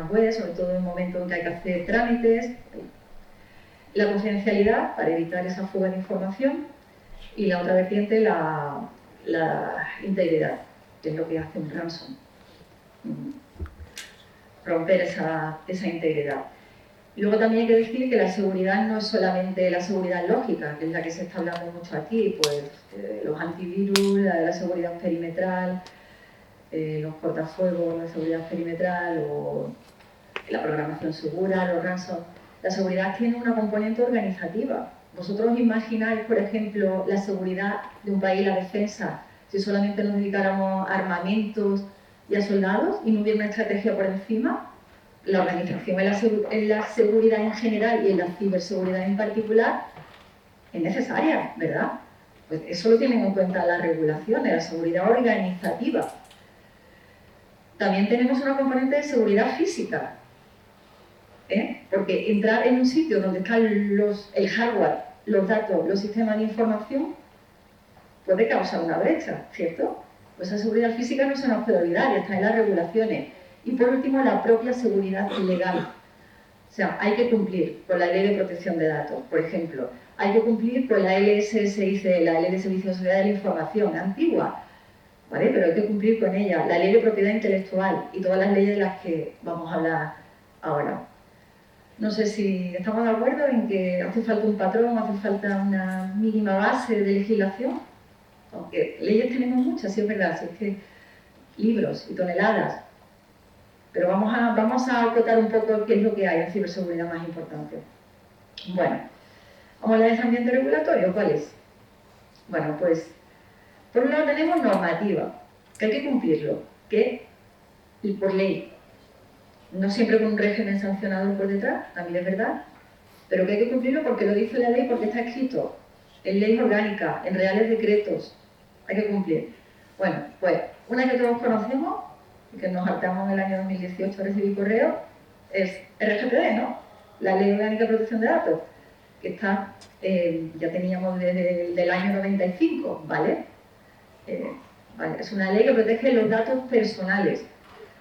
páginas web, sobre todo en el momento en que hay que hacer trámites. La confidencialidad, para evitar esa fuga de información, y la otra vertiente, la integridad, que es lo que hace un ransom, romper esa integridad. Luego también hay que decir que la seguridad no es solamente la seguridad lógica, que es la que se está hablando mucho aquí, pues los antivirus, la seguridad perimetral, los cortafuegos, la seguridad perimetral o la programación segura, los ransom. La seguridad tiene una componente organizativa. Vosotros imagináis, por ejemplo, la seguridad de un país, la defensa, si solamente nos dedicáramos a armamentos y a soldados y no hubiera una estrategia por encima. La organización en la seguridad en general y en la ciberseguridad en particular es necesaria, ¿verdad? Pues eso lo tienen en cuenta las regulaciones, la seguridad organizativa. También tenemos una componente de seguridad física, porque entrar en un sitio donde están el hardware, los datos, los sistemas de información, puede causar una brecha, ¿cierto? Pues esa seguridad física no se nos puede olvidar, y está en las regulaciones. Y por último, la propia seguridad legal. O sea, hay que cumplir con la Ley de Protección de Datos, por ejemplo. Hay que cumplir con la LSSIC, la Ley de Servicios de Seguridad de la Información, antigua, ¿vale? Pero hay que cumplir con ella. La Ley de Propiedad Intelectual y todas las leyes de las que vamos a hablar ahora. No sé si estamos de acuerdo en que hace falta un patrón, hace falta una mínima base de legislación. Aunque leyes tenemos muchas, sí es verdad, si es que libros y toneladas. Pero vamos a acotar un poco qué es lo que hay en ciberseguridad más importante. Bueno, vamos a hablar de ese ambiente regulatorio, ¿cuál es? Bueno, pues, por un lado tenemos normativa, que hay que cumplirlo, y por ley. No siempre con un régimen sancionador por detrás, también es verdad, pero que hay que cumplirlo porque lo dice la ley, porque está escrito en ley orgánica, en reales decretos, hay que cumplir. Bueno, pues, una que todos conocemos, que nos hartamos en el año 2018 recibir correo, es RGPD, ¿no? La Ley Orgánica de Protección de Datos, que está, ya teníamos desde el año 95, ¿vale? Vale, es una ley que protege los datos personales.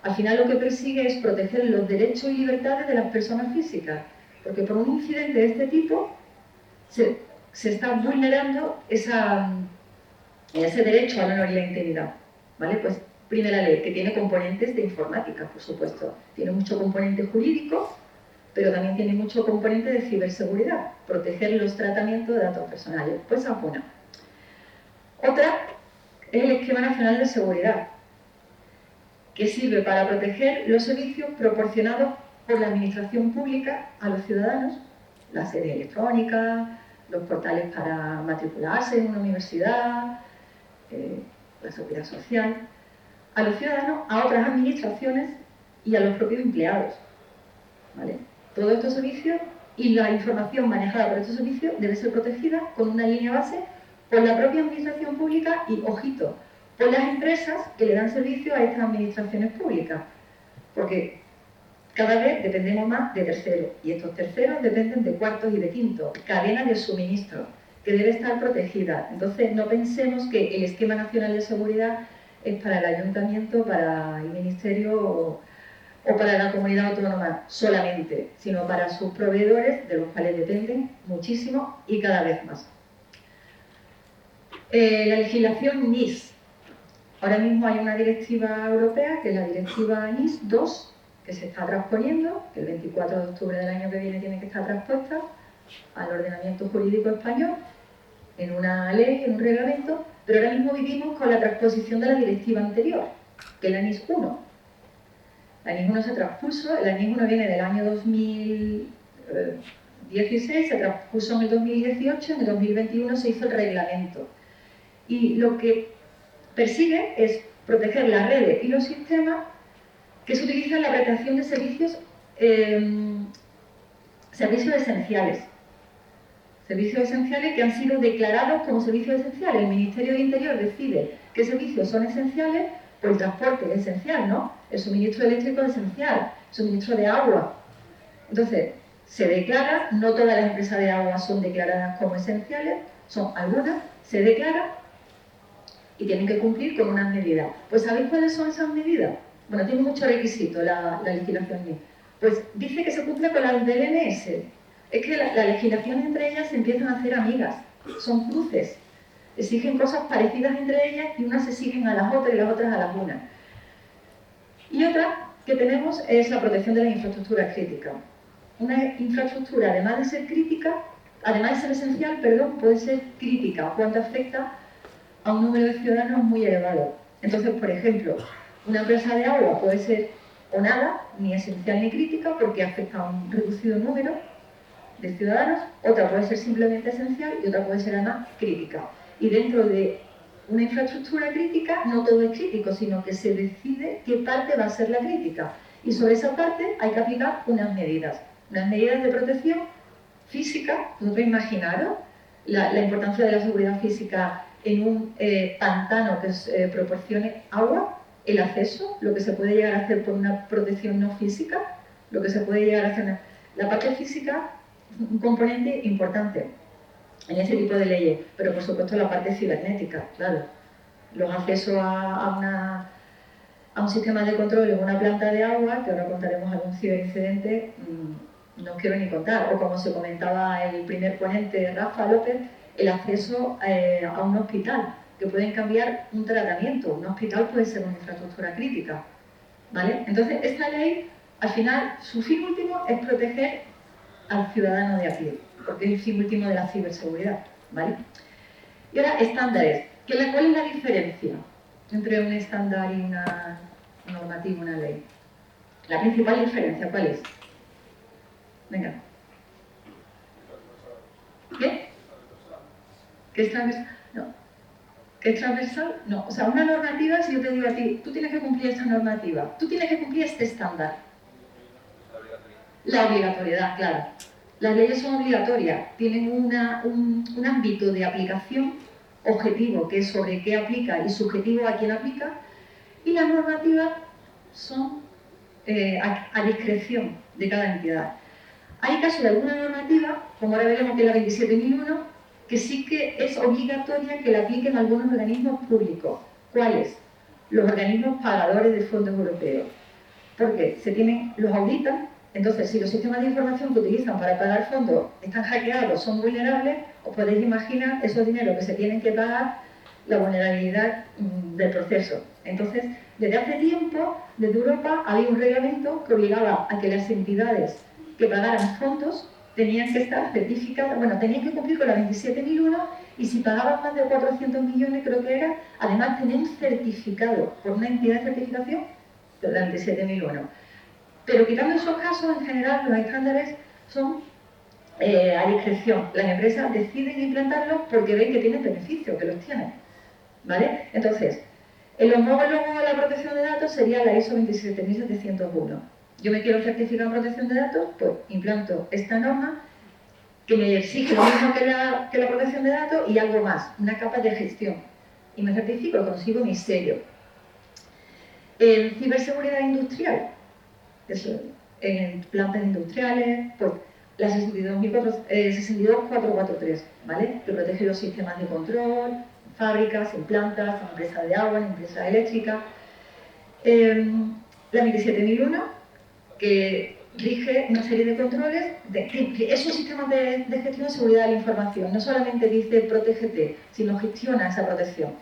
Al final lo que persigue es proteger los derechos y libertades de las personas físicas, porque por un incidente de este tipo se está vulnerando ese derecho al honor y la integridad, ¿vale? Pues primera ley, que tiene componentes de informática, por supuesto. Tiene mucho componente jurídico, pero también tiene mucho componente de ciberseguridad, proteger los tratamientos de datos personales. Pues esa es una. Otra es el Esquema Nacional de Seguridad, que sirve para proteger los servicios proporcionados por la administración pública a los ciudadanos, la sede electrónica, los portales para matricularse en una universidad, la seguridad social, a los ciudadanos, a otras administraciones y a los propios empleados, ¿vale? Todos estos servicios y la información manejada por estos servicios debe ser protegida con una línea base por la propia administración pública y, ojito, por las empresas que le dan servicio a estas administraciones públicas, porque cada vez dependemos más de terceros, y estos terceros dependen de cuartos y de quintos, cadena de suministro, que debe estar protegida. Entonces, no pensemos que el Esquema Nacional de Seguridad es para el Ayuntamiento, para el Ministerio o para la comunidad autónoma solamente, sino para sus proveedores, de los cuales dependen muchísimo y cada vez más. La legislación NIS. Ahora mismo hay una directiva europea, que es la directiva NIS 2, que se está transponiendo, que el 24 de octubre del año que viene tiene que estar transpuesta al ordenamiento jurídico español, en una ley, en un reglamento, pero ahora mismo vivimos con la transposición de la directiva anterior, que es la NIS 1. La NIS 1 se transpuso, la NIS 1 viene del año 2016, se transpuso en el 2018, en el 2021 se hizo el reglamento. Y lo que persigue es proteger las redes y los sistemas que se utilizan en la prestación de servicios esenciales. Servicios esenciales que han sido declarados como servicios esenciales. El Ministerio de Interior decide qué servicios son esenciales, pues el transporte es esencial, ¿no? El suministro eléctrico es esencial, el suministro de agua. Entonces, se declara, no todas las empresas de agua son declaradas como esenciales, son algunas, se declara y tienen que cumplir con unas medidas. Pues ¿sabéis cuáles son esas medidas? Bueno, tiene muchos requisitos la legislación NIS. Pues dice que se cumple con las del NS. Es que la legislación entre ellas se empiezan a hacer amigas, son cruces. Exigen cosas parecidas entre ellas y unas exigen a las otras y las otras a las unas. Y otra que tenemos es la protección de las infraestructuras críticas. Una infraestructura, además de ser crítica, además de ser esencial, perdón, puede ser crítica cuando afecta a un número de ciudadanos muy elevado. Entonces, por ejemplo, una empresa de agua puede ser o nada, ni esencial ni crítica, porque afecta a un reducido número de ciudadanos, otra puede ser simplemente esencial y otra puede ser además crítica. Y dentro de una infraestructura crítica no todo es crítico, sino que se decide qué parte va a ser la crítica. Y sobre esa parte hay que aplicar unas medidas de protección física. Vosotros imaginaros la importancia de la seguridad física en un pantano que proporcione agua, el acceso, lo que se puede llegar a hacer por una protección no física, lo que se puede llegar a hacer. La parte física es un componente importante en ese tipo de leyes, pero por supuesto la parte cibernética, claro. Los accesos a un sistema de control en una planta de agua, que ahora contaremos algún ciberincidente, no os quiero ni contar. O como se comentaba el primer ponente, Rafa López, el acceso a un hospital, que pueden cambiar un tratamiento. Un hospital puede ser una infraestructura crítica, ¿vale? Entonces, esta ley, al final, su fin último es proteger al ciudadano de a pie, porque es el fin último de la ciberseguridad, ¿vale? Y ahora, estándares. ¿Cuál es la diferencia entre un estándar y una normativa, una ley? La principal diferencia, ¿cuál es? Venga. ¿Qué? ¿Qué es transversal? No. ¿Qué es transversal? No. O sea, una normativa, si yo te digo a ti, tú tienes que cumplir esta normativa, tú tienes que cumplir este estándar. La obligatoriedad, claro. Las leyes son obligatorias, tienen un ámbito de aplicación objetivo, que es sobre qué aplica, y subjetivo a quién aplica, y las normativas son a discreción de cada entidad. Hay casos de alguna normativa, como ahora veremos que es la 27.001, que sí que es obligatoria que la apliquen algunos organismos públicos. ¿Cuáles? Los organismos pagadores de fondos europeos. Porque los auditan. Entonces, si los sistemas de información que utilizan para pagar fondos están hackeados, son vulnerables, os podéis imaginar esos dineros que se tienen que pagar, la vulnerabilidad del proceso. Entonces, desde hace tiempo, desde Europa, había un reglamento que obligaba a que las entidades que pagaran fondos tenían que estar certificadas, bueno, tenían que cumplir con la 27.001 y si pagaban más de 400 millones, creo que era, además tenían un certificado por una entidad de certificación de la 27.001. Pero quitando esos casos, en general, los estándares son a discreción. Las empresas deciden implantarlos porque ven que tienen beneficios, que los tienen, ¿vale? Entonces, el homólogo de la protección de datos sería la ISO 27701. Yo me quiero certificar en protección de datos, pues implanto esta norma que me exige lo mismo que la protección de datos y algo más, una capa de gestión. Y me certifico, consigo mi sello. En ciberseguridad industrial, eso, en plantas industriales, pues la 62443, ¿vale? Que protege los sistemas de control, en fábricas, en plantas, en empresas de agua, en empresas eléctricas. La 27001, que rige una serie de controles, esos sistemas de gestión de seguridad de la información. No solamente dice protégete, sino gestiona esa protección.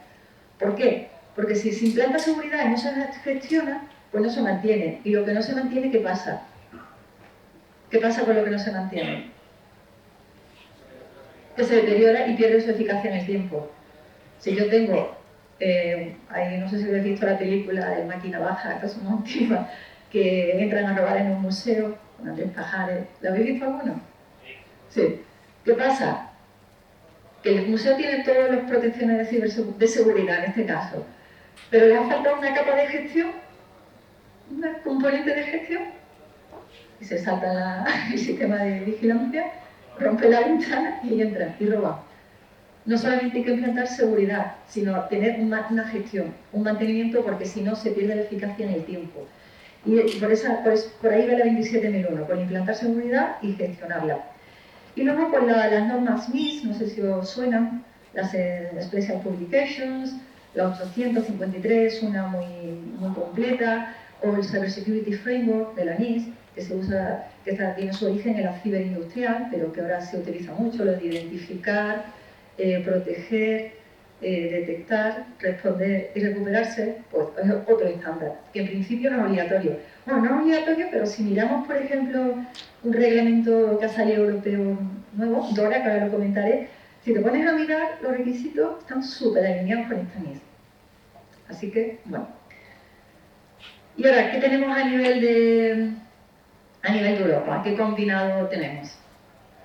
¿Por qué? Porque si se implanta seguridad y no se gestiona, pues no se mantiene. Y lo que no se mantiene, ¿qué pasa? ¿Qué pasa con lo que no se mantiene? Que se deteriora y pierde su eficacia en el tiempo. Si yo tengo, ahí no sé si habéis visto la película de Máquina Baja, esta es una antigua, que entran a robar en un museo con Andrés Pajares. ¿La habéis visto alguno? Sí. ¿Qué pasa? Que el museo tiene todas las protecciones de seguridad en este caso, pero le ha faltado una capa de gestión, una componente de gestión, y se salta el sistema de vigilancia, rompe la ventana y entra y roba. No solamente hay que implantar seguridad, sino tener una gestión, un mantenimiento, porque si no se pierde la eficacia en el tiempo. Y por ahí va la 27001, por implantar seguridad y gestionarla. Y luego por las normas MIS, no sé si os suenan, las Special Publications, la 853, una muy completa, o el Cybersecurity Framework de la NIS, que se usa, tiene su origen en la ciberindustrial, pero que ahora se utiliza mucho, lo de identificar, proteger, detectar, responder y recuperarse, pues es otro estándar, que en principio no es obligatorio. Bueno, no es obligatorio, pero si miramos, por ejemplo, un reglamento que ha salido europeo nuevo, DORA, que ahora lo comentaré, si te pones a mirar, los requisitos están súper alineados con esta NIS. Así que, bueno. Y ahora, ¿qué tenemos a nivel de Europa? ¿Qué combinado tenemos?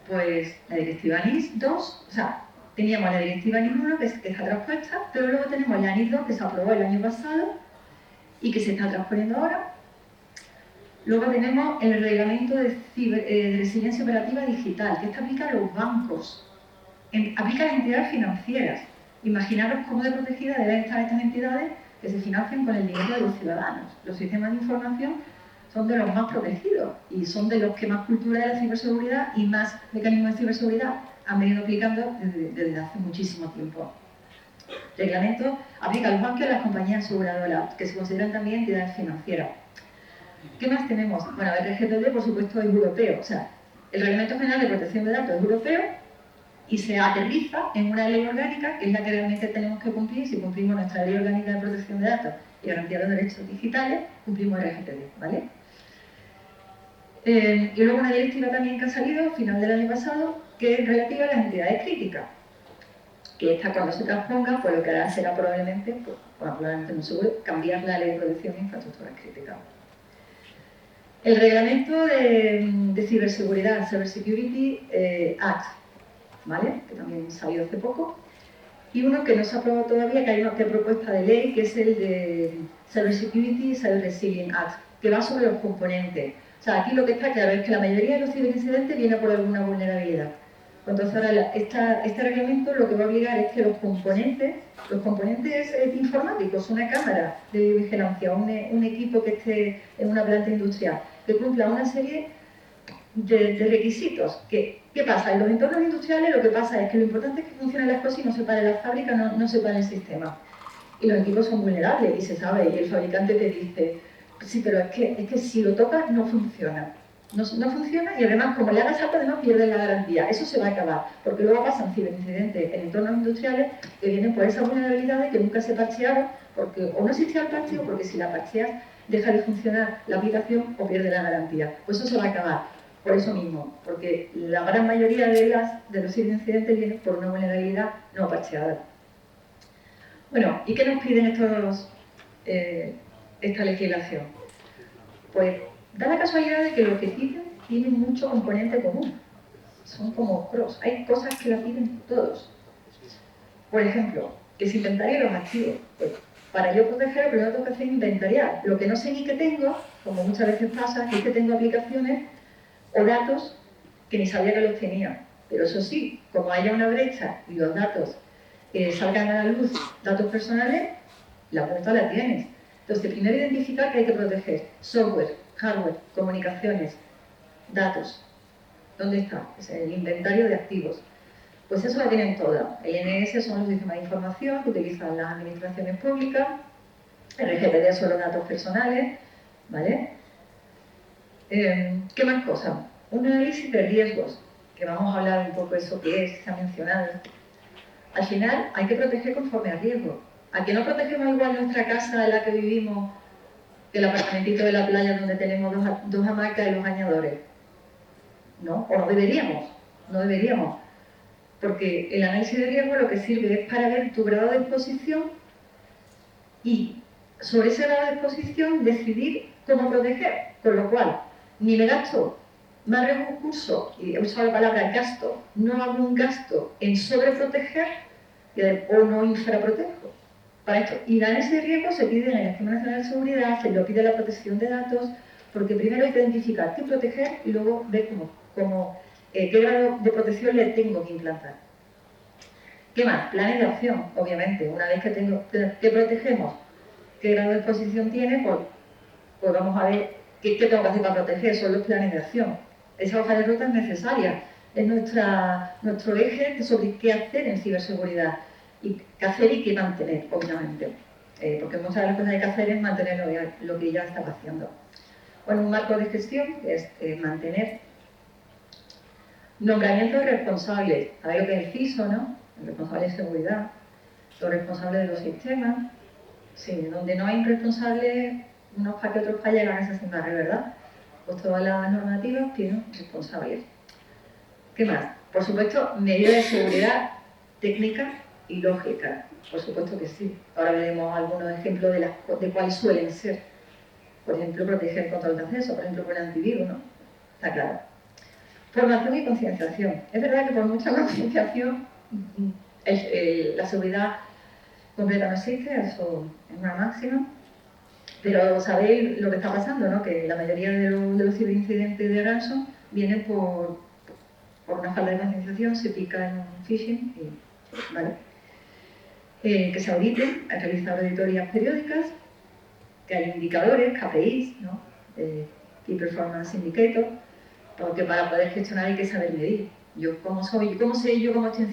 Pues la directiva NIS 2, o sea, teníamos la directiva NIS 1 que está traspuesta, pero luego tenemos la NIS 2 que se aprobó el año pasado y que se está transponiendo ahora. Luego tenemos el reglamento de resiliencia operativa digital, que este aplica a los bancos, aplica a las entidades financieras. Imaginaros cómo de protegidas deben estar estas entidades que se financian con el dinero de los ciudadanos. Los sistemas de información son de los más protegidos y son de los que más cultura de la ciberseguridad y más mecanismos de ciberseguridad han venido aplicando desde hace muchísimo tiempo. El reglamento aplica a los bancos y a las compañías aseguradoras, que se consideran también entidades financieras. ¿Qué más tenemos? Bueno, el RGPD, por supuesto, es europeo. O sea, el Reglamento General de Protección de Datos es europeo y se aterriza en una ley orgánica, que es la que realmente tenemos que cumplir. Si cumplimos nuestra ley orgánica de protección de datos y garantía de los derechos digitales, cumplimos el RGPD, ¿vale? Y luego una directiva también que ha salido, final del año pasado, que es relativa a las entidades críticas. Que esta, cuando se transponga, pues lo que hará será probablemente, pues, bueno, probablemente no seguro, cambiar la ley de protección de infraestructuras críticas. El reglamento de ciberseguridad, Cyber Security Act, ¿vale? Que también salió hace poco. Y uno que no se ha aprobado todavía, que hay una propuesta de ley, que es el de Cyber Security Cyber Resilience Act, que va sobre los componentes. O sea, aquí lo que está claro es que la mayoría de los ciberincidentes viene por alguna vulnerabilidad. Entonces ahora este reglamento lo que va a obligar es que los componentes informáticos, una cámara de vigilancia, un equipo que esté en una planta industrial, que cumpla una serie de requisitos. ¿Qué pasa? En los entornos industriales lo que pasa es que lo importante es que funcionen las cosas y no se pare la fábrica, no se pare el sistema. Y los equipos son vulnerables y se sabe, y el fabricante te dice, sí, pero es que si lo tocas no funciona. No funciona y además, como le hagas algo, además pierdes la garantía. Eso se va a acabar, porque luego pasan ciberincidentes en entornos industriales que vienen por esas vulnerabilidades que nunca se parchearon, porque o no existía el parche o porque si la parcheas deja de funcionar la aplicación o pierde la garantía. Pues eso se va a acabar. Por eso mismo, porque la gran mayoría de los ciberincidentes vienen por una vulnerabilidad no parcheada. Bueno, ¿y qué nos piden esta legislación? Pues da la casualidad de que lo que piden tienen mucho componente común. Son como cross. Hay cosas que la piden todos. Por ejemplo, que se inventarie los activos. Pues, para yo proteger, lo primero tengo que hacer es inventariar. Lo que no sé ni que tengo, como muchas veces pasa, es que tengo aplicaciones o datos que ni sabía que los tenía. Pero eso sí, como haya una brecha y los datos salgan a la luz, datos personales, la puerta la tienes. Entonces, primero identificar que hay que proteger software, hardware, comunicaciones, datos. ¿Dónde está? Es el inventario de activos. Pues eso lo tienen todas. El INS son los sistemas de información que utilizan las administraciones públicas, el RGPD son los datos personales, ¿vale? ¿Qué más cosas? Un análisis de riesgos, que vamos a hablar un poco de eso que es, se ha mencionado. Al final hay que proteger conforme al riesgo. ¿A que no protegemos igual nuestra casa en la que vivimos que el apartamentito de la playa donde tenemos dos hamacas y los bañadores? ¿No? O no deberíamos. Porque el análisis de riesgo lo que sirve es para ver tu grado de exposición y sobre ese grado de exposición decidir cómo proteger. Con lo cual, ni me gasto más recursos, y he usado la palabra gasto, no hago un gasto en sobreproteger o no infraprotejo. Para esto, y el análisis de riesgo se pide en el Esquema Nacional de Seguridad, se lo pide la protección de datos, porque primero hay que identificar qué proteger y luego ver qué grado de protección le tengo que implantar. ¿Qué más? Planes de acción, obviamente. Una vez que protegemos qué grado de exposición tiene, pues vamos a ver qué tengo que hacer para proteger. Son los planes de acción. Esa hoja de ruta es necesaria. Es nuestro eje sobre qué hacer en ciberseguridad. Y qué hacer y qué mantener, obviamente. Porque muchas de las cosas que hay que hacer es mantener lo que ya estaba haciendo. Bueno, un marco de gestión que es mantener nombramientos responsables. Sabéis lo que es el CISO, ¿no? El responsable de seguridad, los responsables de los sistemas. Sí, donde no hay un responsable, unos para que otros para llegar a esa sin barrer, ¿verdad? Pues todas las normativas tienen responsables. ¿Qué más? Por supuesto, medidas de seguridad técnica y lógica. Por supuesto que sí. Ahora veremos algunos ejemplos de cuáles suelen ser. Por ejemplo, proteger el control de acceso, por ejemplo, con el antivirus, ¿no? Está claro. Formación y concienciación. Es verdad que por mucha concienciación la seguridad completa no existe, eso es una máxima, pero sabéis lo que está pasando, ¿no? Que la mayoría de los ciberincidentes de ransom vienen por una falta de concienciación, se pica en un phishing, y, ¿vale? Que se auditen, a realizar auditorías periódicas, que hay indicadores, KPIs, ¿no? Key Performance Indicator, porque para poder gestionar hay que saber medir. ¿Cómo sé yo cómo estoy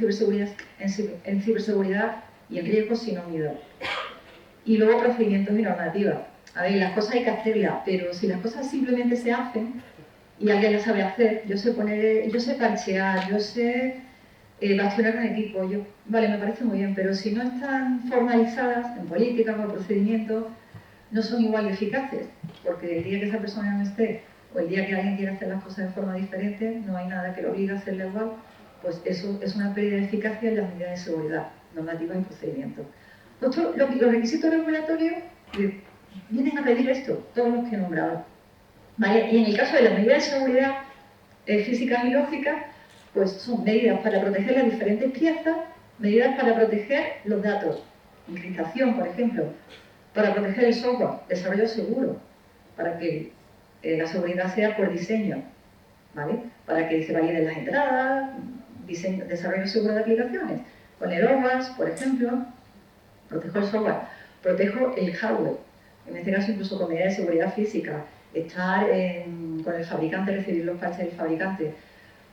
en ciberseguridad y en riesgos si no mido? Y luego procedimientos y normativas. A ver, las cosas hay que hacerlas, pero si las cosas simplemente se hacen y alguien las sabe hacer, yo sé parchear, yo sé bastionar un equipo, vale, me parece muy bien, pero si no están formalizadas en políticas o procedimientos, no son igual de eficaces, porque el día que esa persona no esté, o el día que alguien quiera hacer las cosas de forma diferente, no hay nada que lo obligue a hacerla igual, pues eso es una pérdida de eficacia en las medidas de seguridad, normativas y procedimientos. Los requisitos regulatorios vienen a pedir esto, todos los que he nombrado. ¿Vale? Y en el caso de las medidas de seguridad físicas y lógicas, pues son medidas para proteger las diferentes piezas, medidas para proteger los datos, encriptación, por ejemplo, para proteger el software, desarrollo seguro, para que la seguridad sea por diseño, ¿vale? Para que se validen las entradas, desarrollo seguro de aplicaciones. Con el OWASP, por ejemplo, protejo el software, protejo el hardware, en este caso incluso con medidas de seguridad física, estar con el fabricante, recibir los parches del fabricante.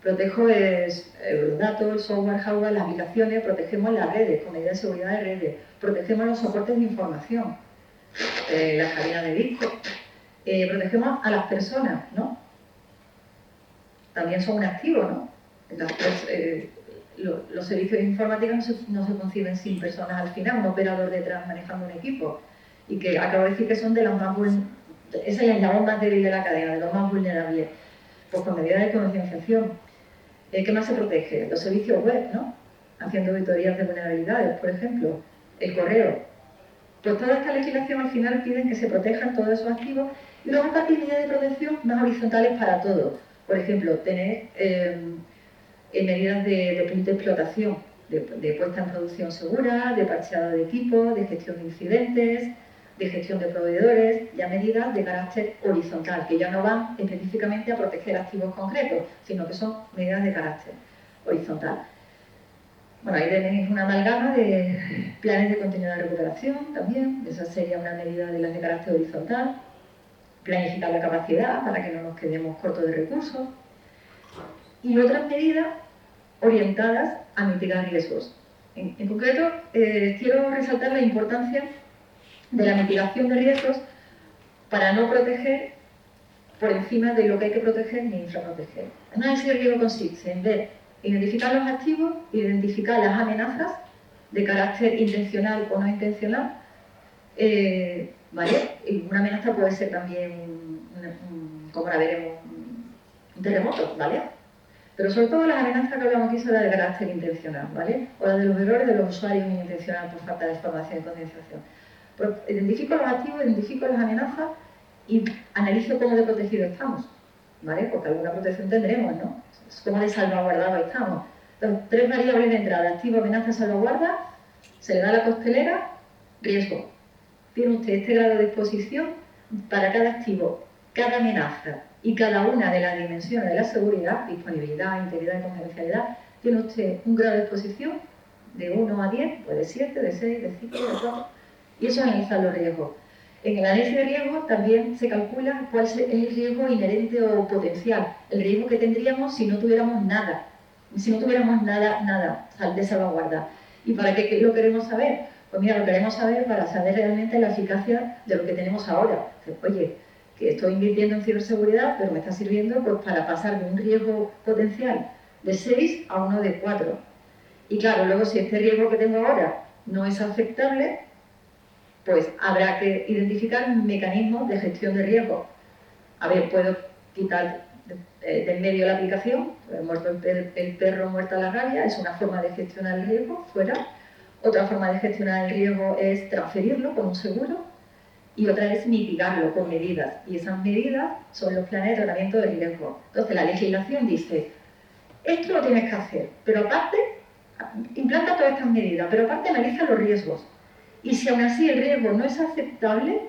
Protejo los datos, el software, hardware, las aplicaciones, protegemos las redes, con medidas de seguridad de redes, protegemos los soportes de información, las cadenas de disco, protegemos a las personas, ¿no? También son un activo, ¿no? Los servicios informáticos no se conciben sin personas al final, un operador detrás manejando un equipo, y que acabo de decir que son de los más vulnerables, esa es la más débil de la cadena, de los más vulnerables, pues con medidas de concienciación. ¿Qué más se protege? Los servicios web, ¿no? Haciendo auditorías de vulnerabilidades, por ejemplo, el correo. Pues toda esta legislación al final piden que se protejan todos esos activos y luego aparte medidas de protección más horizontales para todos. Por ejemplo, tener medidas de explotación, de puesta en producción segura, de parcheado de equipos, de gestión de incidentes, de gestión de proveedores, ya medidas de carácter horizontal, que ya no van específicamente a proteger activos concretos, sino que son medidas de carácter horizontal. Bueno, ahí tenéis una amalgama de planes de continuidad de recuperación también, esa sería una medida de las de carácter horizontal, planificar la capacidad para que no nos quedemos cortos de recursos, y otras medidas orientadas a mitigar riesgos. En concreto, quiero resaltar la importancia de la mitigación de riesgos para no proteger por encima de lo que hay que proteger ni infraproteger. El análisis de riesgo consiste en ver, identificar los activos, identificar las amenazas de carácter intencional o no intencional, ¿vale? Y una amenaza puede ser también, como la veremos, un terremoto, ¿vale? Pero sobre todo las amenazas que hablamos aquí son las de carácter intencional, ¿vale? O las de los errores de los usuarios inintencional por falta de formación y concienciación. Identifico los activos, identifico las amenazas y analizo cómo de protegido estamos, ¿vale? Porque alguna protección tendremos, ¿no? Cómo de salvaguardado estamos. Entonces, 3 variables de entrada: activo, amenaza, salvaguarda. Se le da la costelera, riesgo. Tiene usted este grado de exposición para cada activo, cada amenaza y cada una de las dimensiones de la seguridad, disponibilidad, integridad y confidencialidad. Tiene usted un grado de exposición de 1 a 10, pues de 7, de 6, de 5, de 4, y eso es analizar los riesgos. En el análisis de riesgos también se calcula cuál es el riesgo inherente o potencial, el riesgo que tendríamos si no tuviéramos nada, nada de salvaguarda. ¿Y para qué lo queremos saber? Pues mira, lo queremos saber para saber realmente la eficacia de lo que tenemos ahora. Oye, que estoy invirtiendo en ciberseguridad, pero me está sirviendo pues, para pasar de un riesgo potencial de 6 a uno de 4. Y claro, luego si este riesgo que tengo ahora no es aceptable, pues habrá que identificar mecanismos de gestión de riesgo. A ver, puedo quitar de en medio la aplicación, muerto el perro, muerta la rabia, es una forma de gestionar el riesgo, fuera. Otra forma de gestionar el riesgo es transferirlo con un seguro y otra es mitigarlo con medidas. Y esas medidas son los planes de tratamiento de riesgo. Entonces la legislación dice, esto lo tienes que hacer, pero aparte, implanta todas estas medidas, pero aparte analiza los riesgos. Y si aún así el riesgo no es aceptable,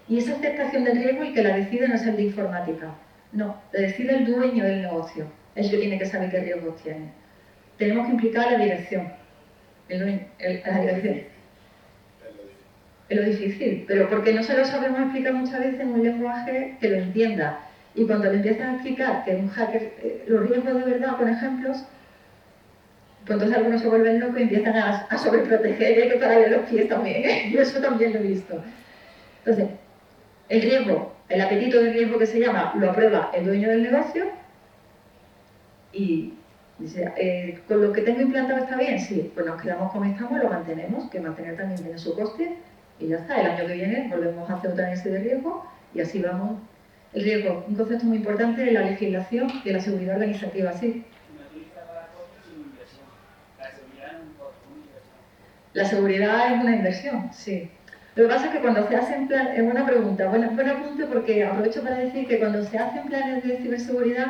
y esa aceptación del riesgo el que la decide no es el de informática, no, la decide el dueño del negocio, el que tiene que saber qué riesgos tiene. Tenemos que implicar a la dirección, la dirección. Es lo difícil, pero porque no se lo sabemos explicar muchas veces en un lenguaje que lo entienda. Y cuando le empiezas a explicar que un hacker, los riesgos de verdad con ejemplos, pues entonces algunos se vuelven locos y empiezan a sobreproteger y hay que pararle los pies también, ¿eh? Yo eso también lo he visto. Entonces, el riesgo, el apetito de riesgo que se llama, lo aprueba el dueño del negocio y dice, ¿con lo que tengo implantado está bien? Sí, pues nos quedamos como estamos, lo mantenemos, que mantener también tiene su coste y ya está. El año que viene volvemos a hacer otra análisis de riesgo y así vamos. El riesgo, un concepto muy importante de la legislación y de la seguridad organizativa, sí. La seguridad es una inversión, sí. Lo que pasa es que cuando se hacen planes, es una pregunta, buen apunte porque aprovecho para decir que cuando se hacen planes de ciberseguridad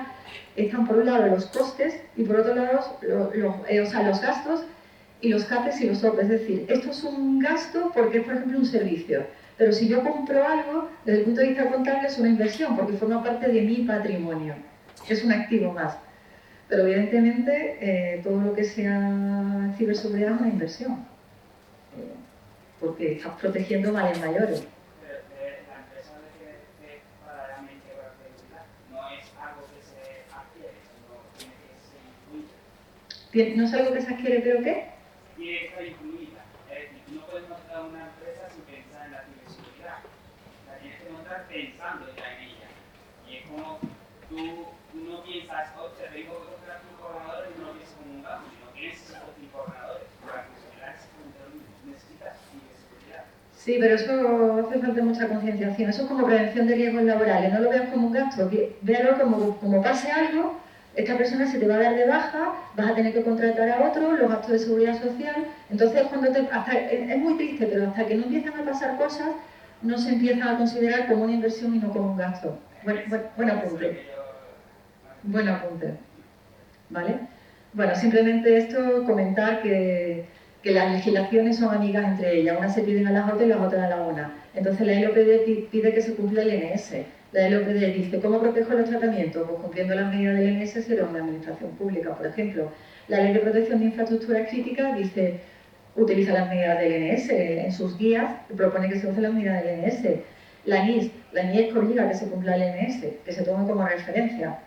están por un lado los costes y por otro lado los gastos y los CAPEX y los OPEX. Es decir, esto es un gasto porque es, por ejemplo, un servicio. Pero si yo compro algo, desde el punto de vista contable es una inversión porque forma parte de mi patrimonio. Es un activo más. Pero evidentemente todo lo que sea ciberseguridad es una inversión. Porque estás protegiendo males mayores. Pero la empresa de paralelamente con la seguridad no es algo que se adquiere, sino tiene que ser incluida. ¿No es algo que se adquiere, pero qué? Tiene que estar incluida. Es decir, tú no puedes montar una empresa sin pensar en la ciberseguridad. La tienes que montar pensando ya en ella. Y es como tú no piensas, te tengo que coger a tus programadores y no piensas como un gasto, sino tienes esos tipos de programadores. Para funcionar necesitas ciberseguridad. Sí, pero eso hace falta mucha concienciación. Eso es como prevención de riesgos laborales. No lo veas como un gasto, véalo como pase algo, esta persona se te va a dar de baja, vas a tener que contratar a otro, los gastos de seguridad social. Entonces, es muy triste, pero hasta que no empiezan a pasar cosas, no se empieza a considerar como una inversión y no como un gasto. Buen apunte. Buen apunte. ¿Vale? Bueno, simplemente esto, comentar que las legislaciones son amigas entre ellas, unas se piden a las otras y las otras a la una. Entonces la LOPD pide que se cumpla el NS. La LOPD dice, ¿cómo protejo los tratamientos? Pues cumpliendo las medidas del NS será una administración pública, por ejemplo. La Ley de Protección de Infraestructuras Críticas dice, utiliza las medidas del NS, en sus guías propone que se usen las medidas del NS. La NIS obliga a que se cumpla el NS, que se tome como referencia.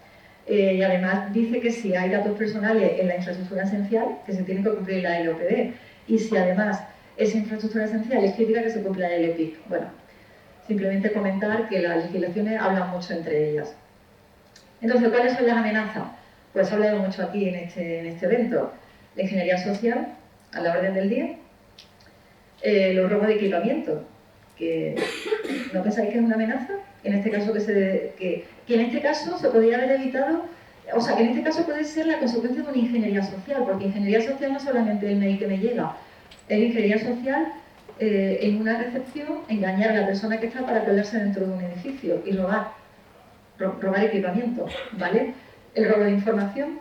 Y además dice que si hay datos personales en la infraestructura esencial, que se tiene que cumplir la LOPD. Y si además esa infraestructura esencial es crítica, que se cumpla la LPIC. Bueno, simplemente comentar que las legislaciones hablan mucho entre ellas. Entonces, ¿cuáles son las amenazas? Pues se ha hablado mucho aquí en este evento. La ingeniería social, a la orden del día. Los robos de equipamiento, que ¿no pensáis que es una amenaza? En este caso que en este caso se podría haber evitado, o sea, que en este caso puede ser la consecuencia de una ingeniería social, porque ingeniería social no es solamente el mail que me llega, es ingeniería social en una recepción, engañar a la persona que está para colarse dentro de un edificio y robar equipamiento, ¿vale? El robo de información,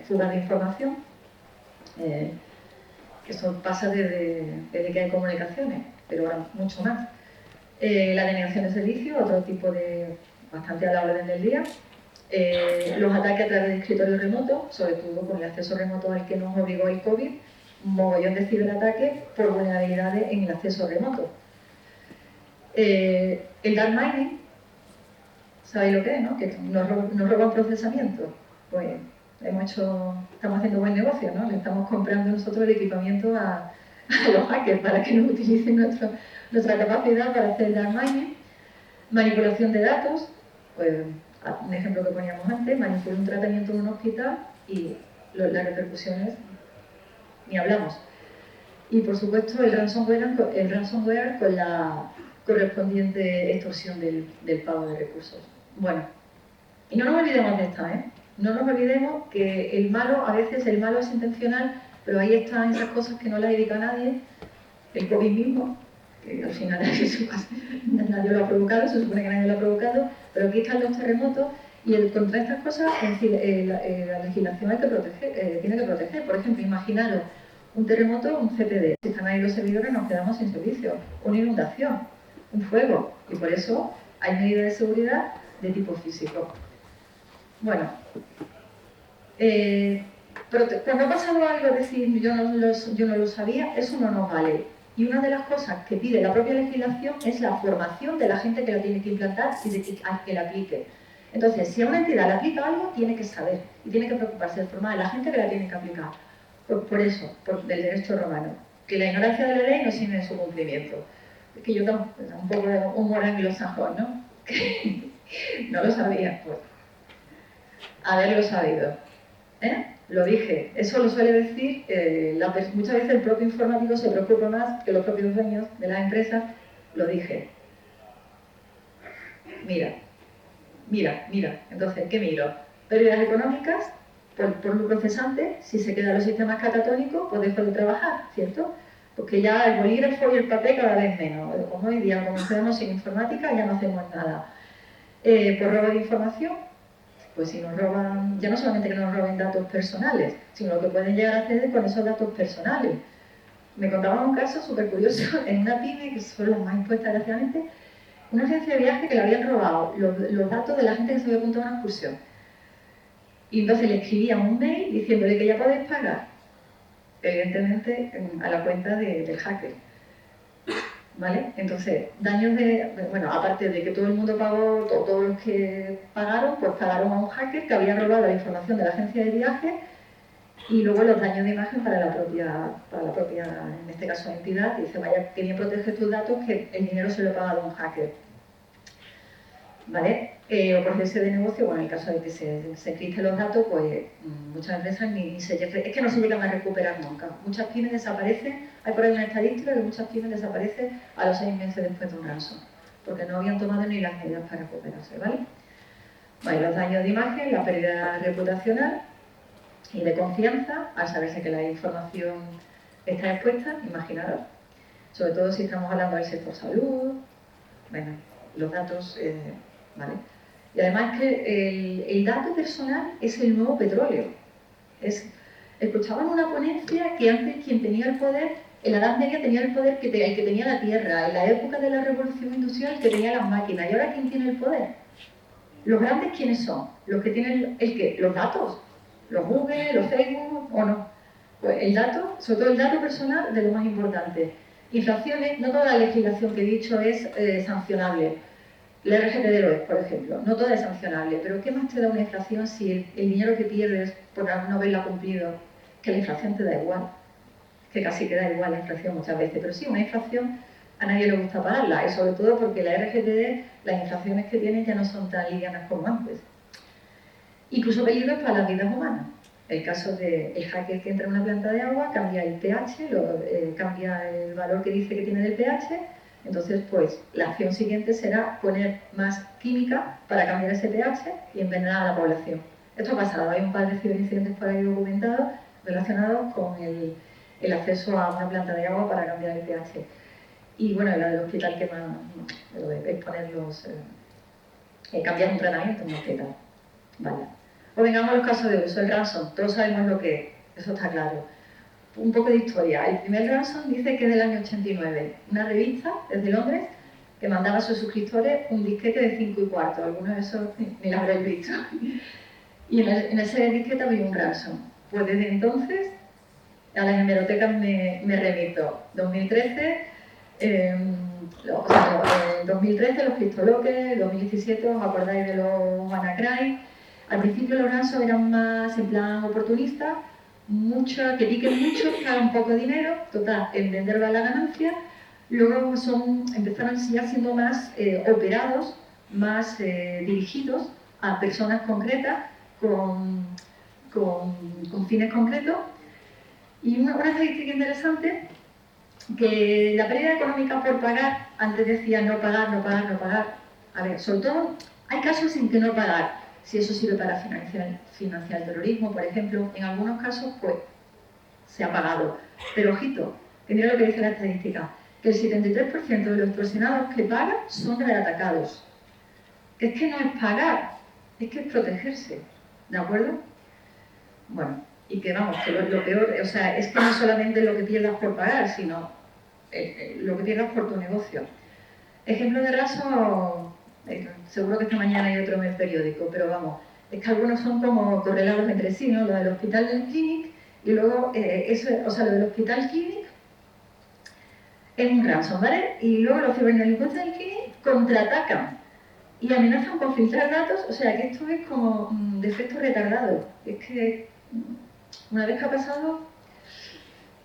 fuga de información, eso pasa desde que hay comunicaciones, pero ahora mucho más. La denegación de servicio, otro tipo de, bastante a la orden del día. Los ataques a través de escritorio remoto, sobre todo con el acceso remoto al que nos obligó el COVID, un mogollón de ciberataques por vulnerabilidades en el acceso remoto. El dark mining, ¿sabéis lo que es, no? Que nos roban procesamiento. Pues estamos haciendo buen negocio, ¿no? Le estamos comprando nosotros el equipamiento a los hackers para que nos utilicen nuestra capacidad para hacer dark mining. Manipulación de datos, pues, un ejemplo que poníamos antes, manipuló un tratamiento en un hospital y las repercusiones ni hablamos. Y por supuesto el ransomware con la correspondiente extorsión del pago de recursos. Bueno, y no nos olvidemos de esta, ¿eh? No nos olvidemos que el malo, a veces el malo es intencional, pero ahí están esas cosas que no las dedica nadie, el COVID mismo, que al final nadie lo ha provocado, se supone que nadie lo ha provocado, pero aquí están los terremotos y contra estas cosas la legislación hay que proteger, tiene que proteger. Por ejemplo, imaginaros un terremoto, un CPD, si están ahí los servidores nos quedamos sin servicio, una inundación, un fuego, y por eso hay medidas de seguridad de tipo físico. Bueno, cuando ha pasado algo, decir yo no lo sabía, eso no nos vale. Y una de las cosas que pide la propia legislación es la formación de la gente que la tiene que implantar y de que la aplique. Entonces, si a una entidad le aplica algo, tiene que saber y tiene que preocuparse de formar a la gente que la tiene que aplicar. Por eso, del derecho romano, que la ignorancia de la ley no sirve en su cumplimiento. Es que yo tengo un poco de humor anglosajón, ¿no? No lo sabía, pues haberlo sabido. Lo dije, eso lo suele decir, muchas veces el propio informático se preocupa más que los propios dueños de las empresas, lo dije. Mira, entonces, ¿qué miro? Pérdidas económicas por lucro cesante, si se quedan los sistemas catatónicos, pues dejo de trabajar, ¿cierto? Porque ya el bolígrafo y el papel cada vez menos, como hoy día, como quedamos sin informática, ya no hacemos nada. Por robo de información, pues si nos roban, ya no solamente que nos roben datos personales, sino lo que pueden llegar a hacer con esos datos personales. Me contaban un caso súper curioso en una pyme, que son las más impuestas desgraciadamente, una agencia de viaje que le habían robado los datos de la gente que se había apuntado a una excursión. Y entonces le escribían un mail diciéndole que ya podéis pagar, evidentemente a la cuenta del hacker. ¿Vale? Entonces, daños bueno, aparte de que todo el mundo pagó, todos los que pagaron, pues pagaron a un hacker que había robado la información de la agencia de viaje y luego los daños de imagen para la propia en este caso, entidad, y dice, vaya, que bien protege tus datos, que el dinero se lo ha pagado a un hacker. ¿Vale? O por cese de negocio, bueno, en el caso de que se encripten los datos, pues muchas empresas es que no se llegan a recuperar nunca. Muchas pymes desaparecen, hay por ahí una estadística de que muchas pymes desaparecen a los 6 meses después de un ransom, porque no habían tomado ni las medidas para recuperarse, ¿vale? Vale, los daños de imagen, la pérdida reputacional y de confianza, al saberse que la información está expuesta, imaginaros, sobre todo si estamos hablando del sector salud, bueno, los datos, ¿vale? Y además que el dato personal es el nuevo petróleo. Escuchaba en una ponencia que antes quien tenía el poder, en la Edad Media tenía el poder el que tenía la tierra, en la época de la Revolución Industrial el que tenía las máquinas, y ahora ¿quién tiene el poder? ¿Los grandes quiénes son? ¿Los que tienen el qué? ¿Los datos? ¿Los Google, los Facebook o no? Pues el dato, sobre todo el dato personal, de lo más importante. Infracciones, no toda la legislación que he dicho es sancionable. La RGPD lo es, por ejemplo. No toda es sancionable, pero ¿qué más te da una infracción si el dinero que pierdes por no haberla cumplido, que la infracción te da igual? Que casi te da igual la infracción muchas veces, pero sí, una infracción a nadie le gusta pagarla, y sobre todo porque la RGPD, las infracciones que tiene ya no son tan livianas como antes. Incluso peligros para las vidas humanas. El caso del hacker que entra en una planta de agua, cambia el pH, cambia el valor que dice que tiene del pH, entonces pues la acción siguiente será poner más química para cambiar ese pH y envenenar a la población. Esto ha pasado, hay un par de ciberincidentes por ahí documentados relacionados con el acceso a una planta de agua para cambiar el pH. Y bueno, la del hospital que más, es ponerlos, cambiar un tratamiento en un hospital. Vale. O vengamos a los casos de uso, el ransom, todos sabemos lo que es, eso está claro. Un poco de historia, el primer ransom dice que es del año 89, una revista desde Londres que mandaba a sus suscriptores un disquete de 5 y cuarto, algunos de esos ni lo habréis visto. Y en ese disquete había un ransom. Pues desde entonces a las hemerotecas me remito. 2013, en 2013 los CryptoLocker, 2017 os acordáis de los WannaCry. Al principio los ransom eran más en plan oportunistas, que piquen mucho, que hagan poco dinero, total, en venderlo a la ganancia, luego empezaron ya siendo más operados, más dirigidos a personas concretas con fines concretos. Y una estadística interesante, que la pérdida económica por pagar, antes decía no pagar, no pagar, no pagar. A ver, sobre todo hay casos en que no pagar, si eso sirve para financiar el terrorismo, por ejemplo, en algunos casos pues se ha pagado. Pero ojito, que mira lo que dice la estadística, que el 73% de los extorsionados que pagan son reatacados. Es que no es pagar, es que es protegerse, ¿de acuerdo? Bueno, y que vamos, que lo peor, o sea, es que no solamente lo que pierdas por pagar, sino lo que pierdas por tu negocio. Ejemplo de raso, seguro que esta mañana hay otro en el periódico, pero vamos, es que algunos son como correlados entre sí, ¿no? Lo del hospital del Clinic y luego, lo del hospital Clinic es un ransom, ¿vale? Y luego los ciberdelincuentes del Clinic contraatacan y amenazan con filtrar datos, o sea que esto es como de efecto retardado. Es que una vez que ha pasado,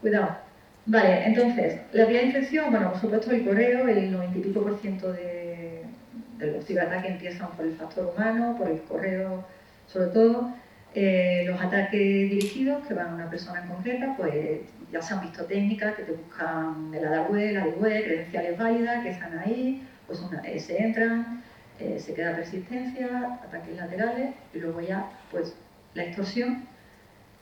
cuidado. Vale, entonces, la vía de infección, bueno, por supuesto el correo, el 90 y pico % de los ciberataques empiezan por el factor humano, por el correo sobre todo. Los ataques dirigidos que van a una persona en concreta, pues ya se han visto técnicas que te buscan el la web, credenciales válidas que están ahí, pues se entran, se queda persistencia, ataques laterales y luego ya pues la extorsión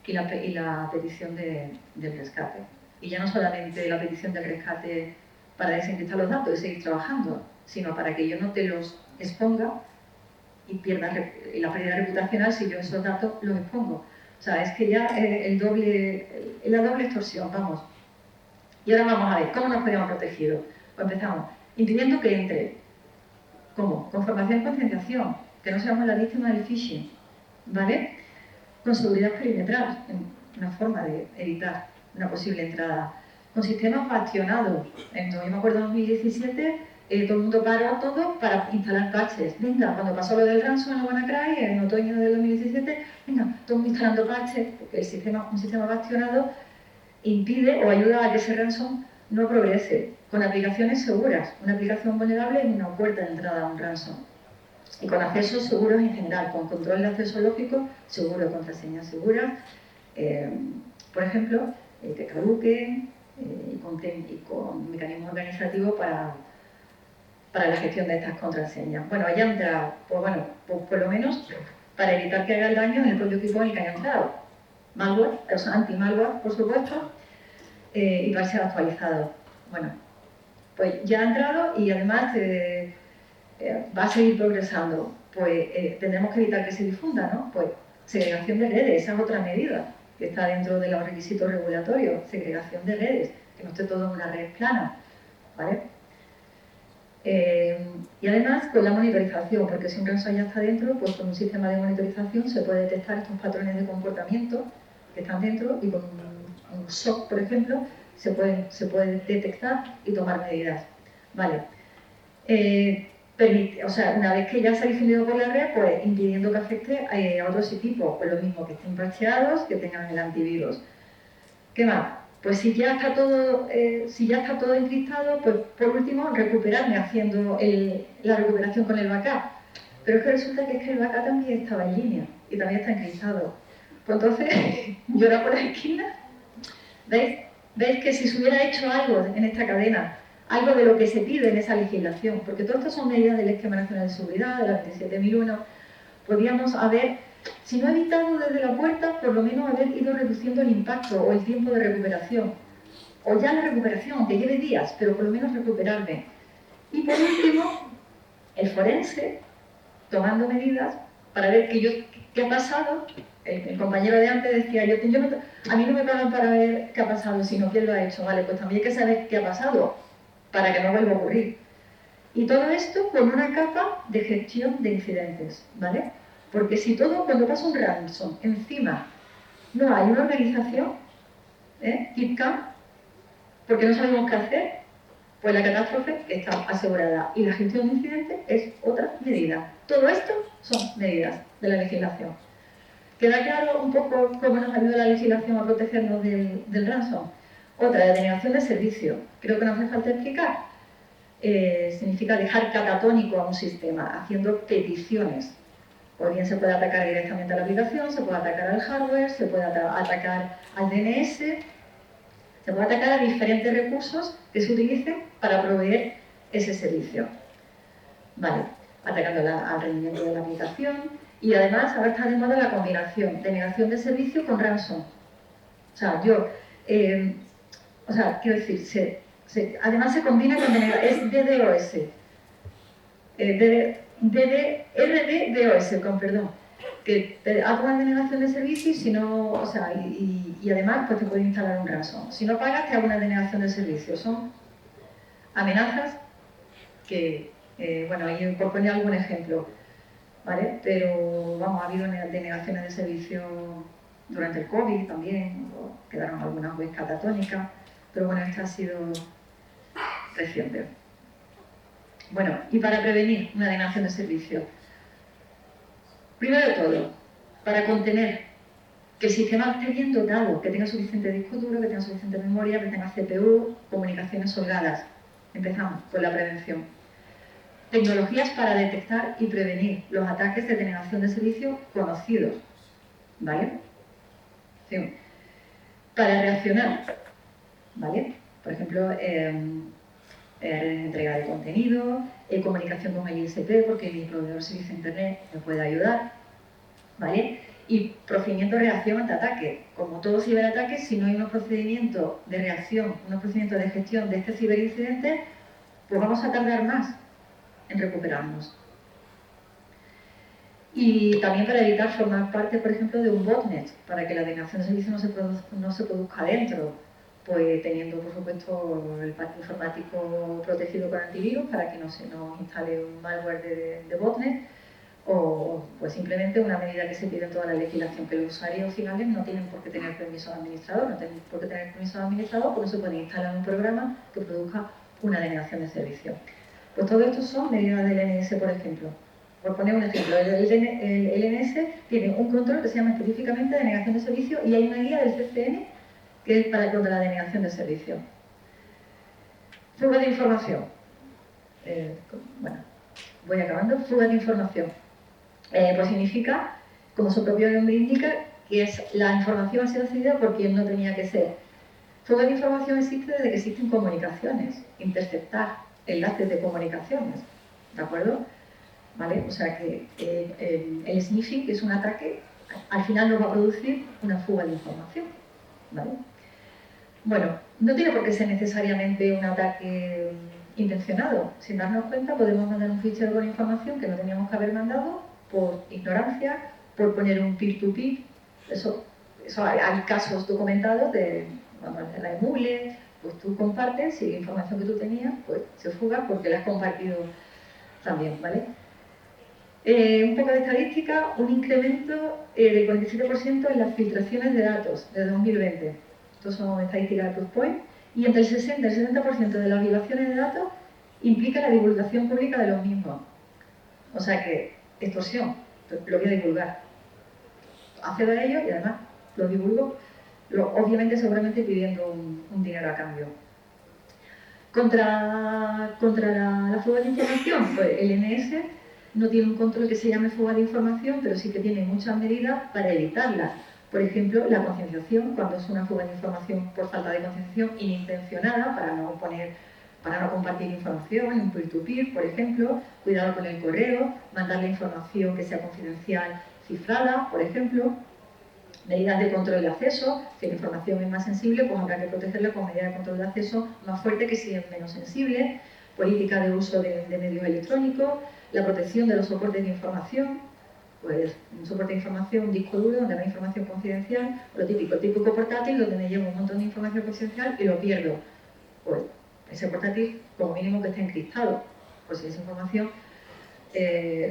y la petición del rescate. Y ya no solamente la petición del rescate para desencriptar los datos y seguir trabajando, sino para que yo no te los exponga y pierda la pérdida reputacional si yo esos datos los expongo. O sea, es que ya es la doble extorsión, vamos. Y ahora vamos a ver, ¿cómo nos podemos proteger? Pues empezamos, impidiendo que entre. ¿Cómo? Con formación y concienciación, que no seamos la víctima del phishing, ¿vale? Con seguridad perimetral, una forma de evitar una posible entrada. Con sistemas bastionados. Yo me acuerdo en 2017, todo el mundo paró todo para instalar parches. Venga, cuando pasó lo del ransom en WannaCry, en otoño del 2017, venga, todo el mundo instalando parches, porque un sistema bastionado impide o ayuda a que ese ransom no progrese. Con aplicaciones seguras. Una aplicación vulnerable es una puerta de entrada a un ransom. Y con accesos seguros en general, con control de acceso lógico seguro, contraseñas seguras, por ejemplo, que caduquen y con mecanismos organizativos para la gestión de estas contraseñas. Bueno, haya entrado, pues bueno, pues por lo menos para evitar que haga el daño en el propio equipo en el que haya entrado. Malware, o sea, anti-malware, por supuesto, y para ser actualizado. Bueno, pues ya ha entrado y además va a seguir progresando, pues tendremos que evitar que se difunda, ¿no? Pues segregación de redes, esa es otra medida que está dentro de los requisitos regulatorios, segregación de redes, que no esté todo en una red plana, ¿vale? Y además con la monitorización, porque si un ransom ya está dentro, pues con un sistema de monitorización se puede detectar estos patrones de comportamiento que están dentro y con un SOC, por ejemplo, se puede detectar y tomar medidas, ¿vale? O sea, una vez que ya se ha difundido por la red, pues impidiendo que afecte a otros equipos, pues lo mismo, que estén parcheados, que tengan el antivirus. ¿Qué más? Pues si ya está todo encriptado, pues por último recuperarme haciendo la recuperación con el backup. Pero es que resulta que el backup también estaba en línea y también está encriptado. Pues entonces, llora por la esquina. ¿Veis que si se hubiera hecho algo en esta cadena, algo de lo que se pide en esa legislación, porque todas estas son medidas del Esquema Nacional de Seguridad, de la 27001, podríamos haber, si no evitado desde la puerta, por lo menos haber ido reduciendo el impacto o el tiempo de recuperación. O ya la recuperación, que lleve días, pero por lo menos recuperarme. Y por último, el forense, tomando medidas para ver qué ha pasado. El compañero de antes decía, a mí no me pagan para ver qué ha pasado, sino quién lo ha hecho. Vale, pues también hay que saber qué ha pasado para que no vuelva a ocurrir. Y todo esto con una capa de gestión de incidentes, ¿vale? Porque si cuando pasa un ransom, encima no hay una organización, keep calm, porque no sabemos qué hacer, pues la catástrofe está asegurada. Y la gestión de incidentes es otra medida. Todo esto son medidas de la legislación. ¿Queda claro un poco cómo nos ayuda la legislación a protegernos del ransom? Otra, la denegación de servicio. Creo que no hace falta explicar. Significa dejar catatónico a un sistema, haciendo peticiones. O bien se puede atacar directamente a la aplicación, se puede atacar al hardware, se puede atacar al DNS, se puede atacar a diferentes recursos que se utilicen para proveer ese servicio. Vale, atacando al rendimiento de la aplicación. Y además ahora está de moda la combinación de negación de servicio con ransom. O sea, quiero decir, además se combina con es DDoS. RDDoS, con perdón. Que te hago una denegación de servicio y si no, y además pues te puede instalar un ransom. Si no pagas, te hago una denegación de servicio. Son amenazas que, bueno, ahí por poner algún ejemplo, ¿vale? Pero, vamos, ha habido denegaciones de servicio durante el COVID también, quedaron algunas webs catatónicas, pero bueno, esta ha sido reciente. Bueno, y para prevenir una denegación de servicio, primero de todo, para contener que el sistema esté bien dotado, que tenga suficiente disco duro, que tenga suficiente memoria, que tenga CPU, comunicaciones holgadas. Empezamos por la prevención. Tecnologías para detectar y prevenir los ataques de denegación de servicio conocidos. ¿Vale? Sí. Para reaccionar, ¿vale? Por ejemplo, entrega de contenido, comunicación con el ISP, porque mi proveedor de servicio de Internet me puede ayudar, ¿vale? Y procedimiento de reacción ante ataque. Como todo ciberataque, si no hay unos procedimientos de reacción, unos procedimientos de gestión de este ciberincidente, pues vamos a tardar más en recuperarnos. Y también para evitar formar parte, por ejemplo, de un botnet, para que la denegación de servicio no se produzca dentro, pues teniendo, por supuesto, el parque informático protegido con antivirus para que no se nos instale un malware de botnet, o pues simplemente una medida que se pide en toda la legislación, que los usuarios finales no tienen por qué tener permiso de administrador, no tienen por qué tener permiso de administrador, porque no se puede instalar un programa que produzca una denegación de servicio. Pues todo esto son medidas del LNS, por ejemplo. Por poner un ejemplo, el LNS tiene un control que se llama específicamente denegación de servicio y hay una guía del CCN que es contra la denegación de servicio. Fuga de información. Bueno, voy acabando. Fuga de información. Pues significa, como su propio nombre indica, que la información ha sido accedida por quien no tenía que ser. Fuga de información existe desde que existen comunicaciones, interceptar enlaces de comunicaciones, ¿de acuerdo? ¿Vale? O sea que el sniffing, que es un ataque, al final nos va a producir una fuga de información, ¿vale? Bueno, no tiene por qué ser necesariamente un ataque intencionado. Sin darnos cuenta, podemos mandar un fichero con información que no teníamos que haber mandado por ignorancia, por poner un peer-to-peer. Eso hay casos documentados de la emule, pues tú compartes y la información que tú tenías pues se fuga porque la has compartido también, ¿vale? Un poco de estadística, un incremento del 47% en las filtraciones de datos desde 2020. Estos son estadísticas de Proofpoint. Y entre el 60 y el 70% de las violaciones de datos implica la divulgación pública de los mismos. O sea que, extorsión, lo voy a divulgar. Accedo a ello y además lo divulgo, obviamente seguramente pidiendo un dinero a cambio. Contra la fuga de información, pues el NS no tiene un control que se llame fuga de información, pero sí que tiene muchas medidas para evitarla. Por ejemplo, la concienciación, cuando es una fuga de información por falta de concienciación inintencionada, para no compartir información en peer-to-peer, por ejemplo, cuidado con el correo, mandar la información que sea confidencial cifrada, por ejemplo, medidas de control de acceso, si la información es más sensible, pues habrá que protegerla con medidas de control de acceso más fuertes que si es menos sensible, política de uso de medios electrónicos, la protección de los soportes de información, pues un soporte de información, un disco duro donde hay información confidencial, lo típico, el típico portátil donde me llevo un montón de información confidencial y lo pierdo. Pues ese portátil como mínimo que esté encriptado, pues si esa información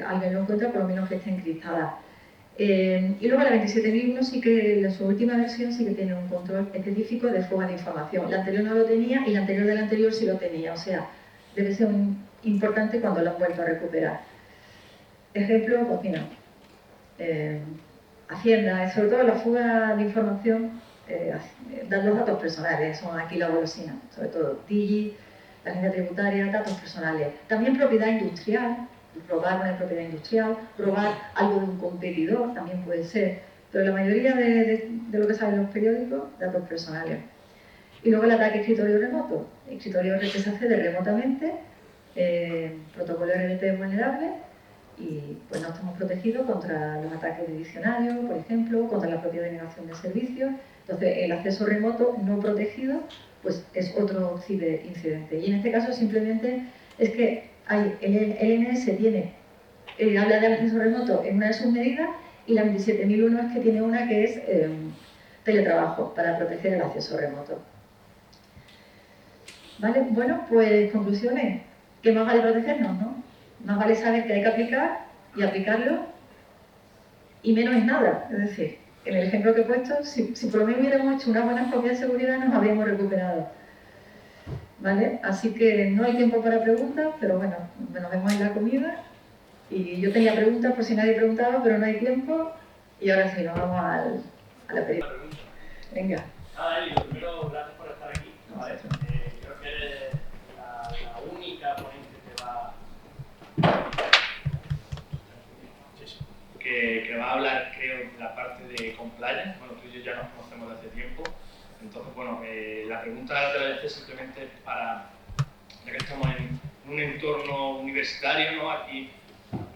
alguien lo encuentra, por lo menos que esté encriptada. Y luego la 27001 sí que, en su última versión, sí que tiene un control específico de fuga de información. La anterior no lo tenía y la anterior de la anterior sí lo tenía, o sea, debe ser importante cuando lo han vuelto a recuperar. Ejemplo, pues mira, Hacienda, sobre todo la fuga de información dar los datos personales, son aquí la golosina, sobre todo Digi, la agencia tributaria, datos personales. También propiedad industrial, robar una propiedad industrial, robar algo de un competidor, también puede ser. Pero la mayoría de lo que sale en los periódicos, datos personales. Y luego el ataque escritorio remoto. Escritorio que se accede remotamente, protocolo RDP vulnerable, y pues no estamos protegidos contra los ataques de diccionario, por ejemplo, contra la propia denegación de servicios. Entonces, el acceso remoto no protegido pues es otro ciberincidente. Y en este caso simplemente es que el LNS tiene, habla de acceso remoto en una de sus medidas, y la 27001 es que tiene una que es teletrabajo, para proteger el acceso remoto. ¿Vale? Bueno, pues conclusiones. ¿Qué más vale protegernos, no? Más vale saber que hay que aplicar y aplicarlo, y menos es nada. Es decir, en el ejemplo que he puesto, si por lo menos hubiéramos hecho unas buenas copias de seguridad, nos habríamos recuperado. ¿Vale? Así que no hay tiempo para preguntas, pero bueno, nos vemos en la comida. Y yo tenía preguntas por si nadie preguntaba, pero no hay tiempo. Y ahora sí, nos vamos a la película. Venga. Eli, lo primero, gracias por estar aquí. ¿Vale? Creo que eres la única ponente que va a hablar, creo, de la parte de compliance. Bueno, tú y yo ya nos conocemos desde hace tiempo. Entonces, bueno, la pregunta te la voy a hacer simplemente para, ya que estamos en un entorno universitario, ¿no? Aquí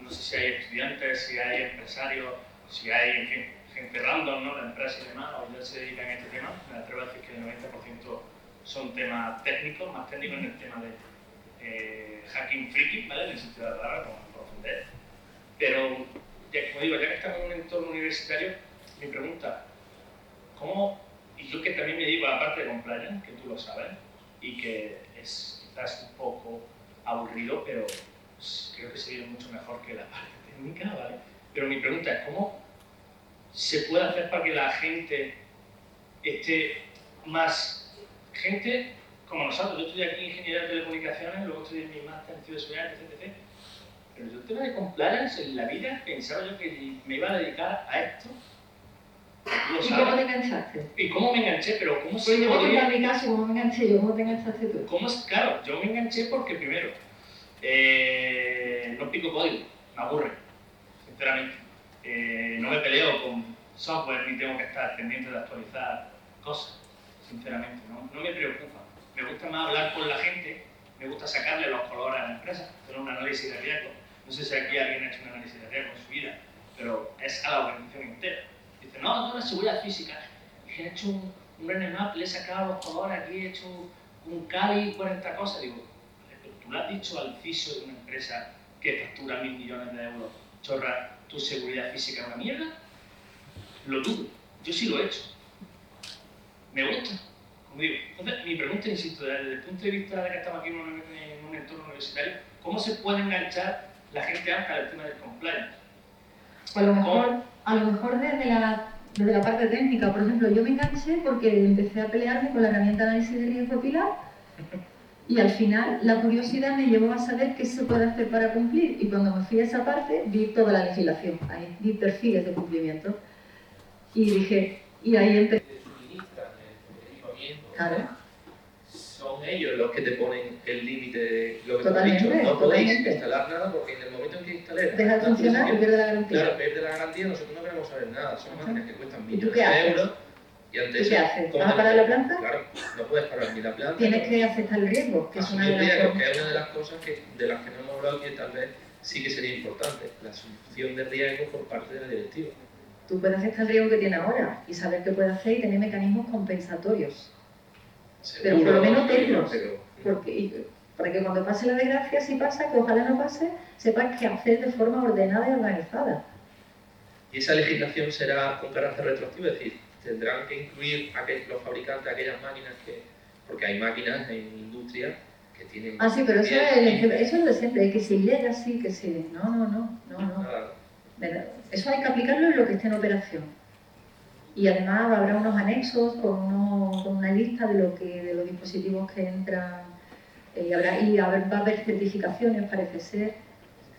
no sé si hay estudiantes, si hay empresarios, si hay, en fin, gente random, ¿no? La empresa y demás, o ya se dedican a este tema. Me atrevo a decir que el 90% son temas técnicos, más técnicos en el tema de hacking freaky, ¿vale? En el sentido de la palabra, como profundidad. Pero, como digo, ya que estamos en un entorno universitario, mi pregunta, ¿cómo, y yo que también me digo a la parte de compliance, que tú lo sabes, y que es quizás un poco aburrido, pero creo que sería mucho mejor que la parte técnica, ¿vale? Pero mi pregunta es, ¿cómo se puede hacer para que la gente esté más, gente como nosotros? Yo estoy aquí en Ingeniería de Telecomunicaciones, luego estoy en mi máster en ciberseguridad, etc. Pero yo el tema de compliance en la vida pensaba yo que me iba a dedicar a esto. ¿Y cómo te enganchaste? ¿Y cómo me enganché? Pero ¿cómo se podía? Pues yo voy a contar mi caso, ¿cómo me enganché yo? ¿Cómo te enganchaste tú? Claro, yo me enganché porque primero, no pico código, me aburre, sinceramente. No me peleo con software ni tengo que estar pendiente de actualizar cosas, sinceramente, no me preocupa. Me gusta más hablar con la gente, me gusta sacarle los colores a la empresa, hacer un análisis de riesgo. No sé si aquí alguien ha hecho un análisis de riesgo en su vida, pero es a la organización entera. Dice, no, la seguridad física. Y he hecho un Nmap, le he sacado los colores, aquí he hecho un Kali, 40 cosas. Digo, ¿tú le has dicho al CISO de una empresa que factura 1.000 millones de euros, chorra, tu seguridad física es una mierda? Lo dudo. Yo sí lo he hecho. Me gusta. Como digo, entonces, mi pregunta, insisto, desde el punto de vista de que estamos aquí en un entorno universitario, ¿cómo se puede enganchar la gente amplia al tema del compliance? A lo mejor desde la parte técnica. Por ejemplo, yo me enganché porque empecé a pelearme con la herramienta de análisis de riesgo Pilar, y al final la curiosidad me llevó a saber qué se puede hacer para cumplir, y cuando me fui a esa parte vi toda la legislación, ahí vi perfiles de cumplimiento, y dije, y ahí empecé. Suministran el equipamiento. Claro. Son ellos los que te ponen el límite de lo que te Totalmente, has dicho. No podéis totalmente instalar nada porque en el momento en que instaléis deja de funcionar y pierde la garantía. Claro, pierde la garantía, nosotros no queremos saber nada. Son máquinas que cuestan ¿Y tú millones qué de haces? euros. Y ante ¿Tú eso, qué haces? ¿cómo ¿Vas a te parar la metes? planta? Claro, no puedes parar ni la planta. Tienes que aceptar el riesgo, que es una de Asumir las riesgos, cosas. que es una de las cosas de las que no hemos hablado, que tal vez sí que sería importante, la asunción de riesgos por parte de la directiva. Tú puedes aceptar el riesgo que tiene ahora y saber qué puede hacer y tener mecanismos compensatorios. Pero por lo menos tenlos. Para que cuando pase la desgracia, si pasa, que ojalá no pase, sepas qué hacer de forma ordenada y organizada. Y esa legislación será con carácter retroactivo, es decir, tendrán que incluir los fabricantes de aquellas máquinas porque hay máquinas en industria que tienen... Ah, sí, pero eso es lo de siempre, que si llega así, que si... No. Eso hay que aplicarlo en lo que esté en operación. Y además habrá unos anexos con una lista de los dispositivos que entran, va a haber certificaciones, parece ser,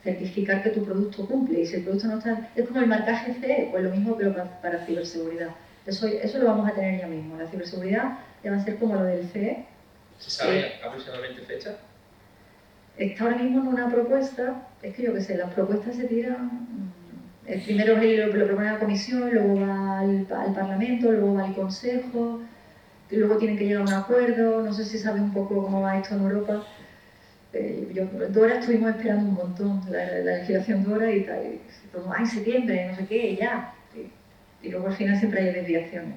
certificar que tu producto cumple. Y si el producto no está... Es como el marcaje CE, pues lo mismo, pero para ciberseguridad. Eso lo vamos a tener ya mismo. La ciberseguridad ya va a ser como lo del CE. ¿Se sabe aproximadamente fecha? Está ahora mismo en una propuesta, es que yo qué sé, las propuestas se tiran, primero lo propone la comisión, luego va al Parlamento, luego va al Consejo, y luego tienen que llegar a un acuerdo, no sé si sabe un poco cómo va esto en Europa. Dora estuvimos esperando un montón, la legislación Dora y tal, y todo, en septiembre, no sé qué, y ya. Y luego al final siempre hay desviaciones.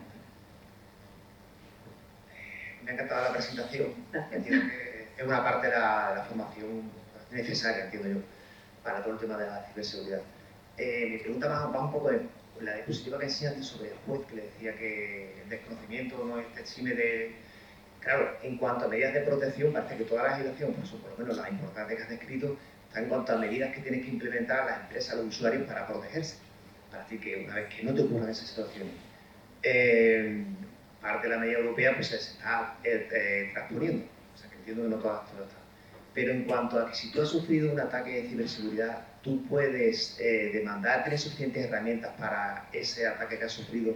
Me ha encantado la presentación. Gracias. Entiendo que es una parte de la formación necesaria, entiendo yo, para todo el tema de la ciberseguridad. Mi pregunta va un poco en la diapositiva que enseñaste sobre el juez, que le decía que el desconocimiento no es exime de... Claro, en cuanto a medidas de protección, parece que toda la legislación, por lo menos la importante que has descrito, está en cuanto a medidas que tienen que implementar las empresas, los usuarios para protegerse. Para decir que una vez que no te ocurran esas situaciones, parte de la medida europea pues se está transponiendo. O sea, que entiendo que no todas están. Pero en cuanto a que si tú has sufrido un ataque de ciberseguridad, tú puedes demandar, tienes suficientes herramientas para ese ataque que has sufrido,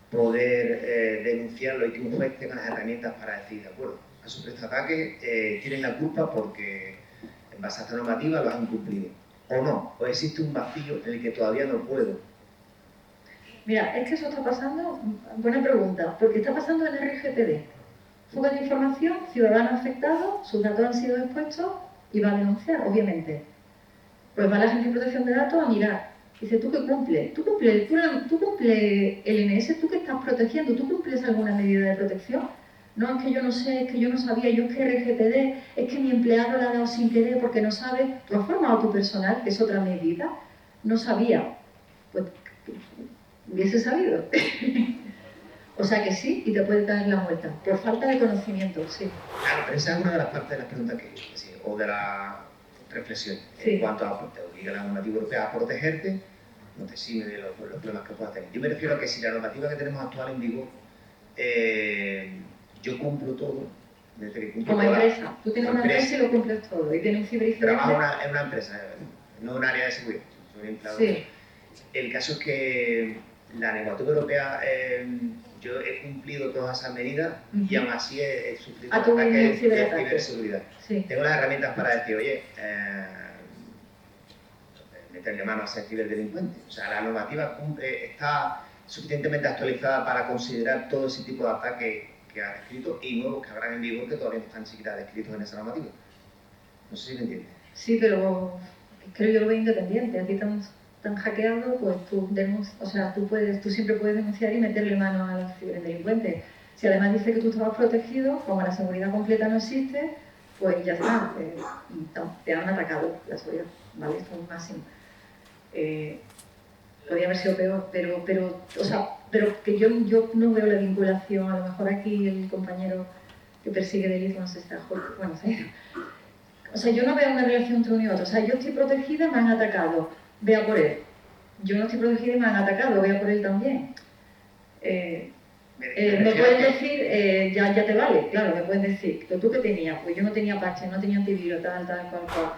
poder denunciarlo y que un juez tenga las herramientas para decir, de acuerdo, has sufrido este ataque, tienen la culpa porque en base a esta normativa lo has incumplido. O no, o existe un vacío en el que todavía no puedo. Mira, es que eso está pasando, buena pregunta, porque está pasando en el RGPD. Fuga de información, ciudadano afectado, sus datos han sido expuestos y va a denunciar, obviamente. Pues va la Agencia de Protección de Datos a mirar. Dice, ¿tú qué cumples? ¿Tú cumples el INS? ¿Tú qué estás protegiendo? ¿Tú cumples alguna medida de protección? No, es que yo no sé, es que yo no sabía, yo es que RGPD, es que mi empleado la ha dado sin querer porque no sabe. ¿Tú has formado a tu personal, que es otra medida? No sabía. Pues hubiese sabido. O sea que sí, y te puede caer la multa, por falta de conocimiento, sí. Claro, pero esa es una de las partes de las preguntas que sí, o de la reflexión. Sí. En cuanto a te obliga la normativa europea a protegerte, no te exime de los problemas que puedas tener. Yo me refiero a que si la normativa que tenemos actual en vigor, yo cumplo todo, desde que cumplo Como toda empresa, tú tienes una empresa y lo cumples todo, y tienes un ciberincidente. Trabajo en una empresa, no en un área de seguridad, soy empleado. Sí. El caso es que la normativa europea, yo he cumplido todas esas medidas y aún así he sufrido ataques de ciberseguridad. Sí. Tengo las herramientas para decir, oye, meterle mano a ese ciberdelincuente. O sea, la normativa está suficientemente actualizada para considerar todo ese tipo de ataques que ha descrito y nuevos que habrán en vigor que todavía no están siquiera descritos en esa normativa. No sé si me entiendes. Sí, pero creo que yo lo veo independiente. A ti te han hackeado, pues tú siempre puedes denunciar y meterle mano a los ciberdelincuentes. Si además dice que tú estabas protegido, como la seguridad completa no existe, pues ya está, te han atacado la seguridad, ¿vale? Esto es un máximo. Podría haber sido peor, pero que yo no veo la vinculación. A lo mejor aquí el compañero que persigue delitos está, bueno, ¿sí? O sea, yo no veo una relación entre uno y otro. O sea, yo estoy protegida, me han atacado, vea por él. Yo no estoy protegida y me han atacado, vea por él también. Me pueden decir, ya te vale, claro, me pueden decir, pero tú qué tenías, pues yo no tenía parche, no tenía antivirus, tal, cual.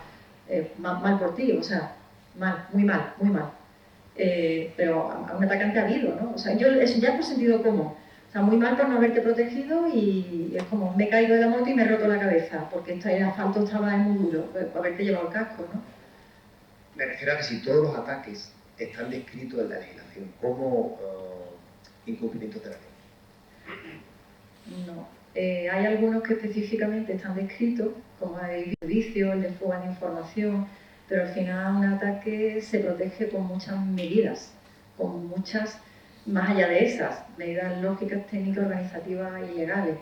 Mal por ti, o sea, mal, muy mal, muy mal. Pero a un atacante ha habido, ¿no? O sea, eso ya por sentido común. O sea, muy mal por no haberte protegido y es como, me he caído de la moto y me he roto la cabeza, porque el asfalto estaba muy duro, por haberte llevado el casco, ¿no? Me refiero a que si todos los ataques están descritos en la legislación como incumplimientos de la ley. No. Hay algunos que específicamente están descritos, como el vicio, el de fuga de información, pero al final un ataque se protege con muchas medidas, con muchas, más allá de esas, medidas lógicas, técnicas, organizativas y legales.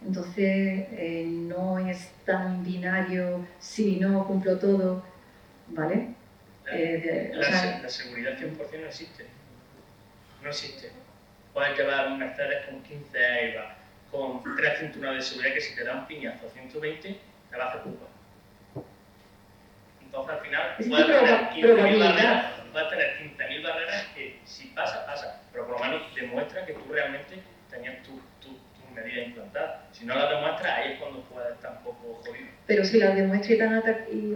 Entonces, no es tan binario, si no cumplo todo, ¿vale? La seguridad 100% no existe. No existe. Puedes llevar un Mercedes con 15 airbags, con 3 cinturones de seguridad que si te da un piñazo 120, te va a hacer culpa. Entonces al final puedes tener 15.000 barreras, que si pasa, pasa. Pero por lo menos demuestra que tú realmente tenías tus medidas implantadas. Si no las demuestras, ahí es cuando puedes estar un poco jodido. Pero si las demuestras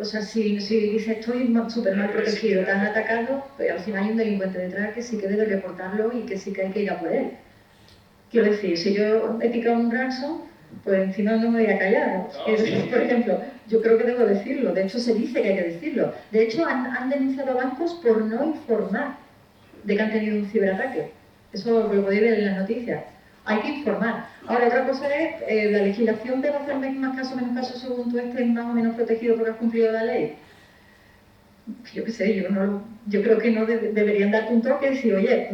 o sea, si dices estoy súper mal protegido, te han atacado, pues al final hay un delincuente detrás que sí que debe reportarlo y que sí que hay que ir a por él. Quiero decir, si yo he picado un ransom, pues encima no me voy a callar. Por ejemplo, yo creo que debo decirlo. De hecho, se dice que hay que decirlo. De hecho, han denunciado a bancos por no informar de que han tenido un ciberataque. Eso lo podéis ver en las noticias. Hay que informar. Ahora, otra cosa es, la legislación te va a hacer más caso o menos caso según tú estés más o menos protegido porque has cumplido la ley. Yo qué sé, yo creo que no deberían darte un toque y decir, oye,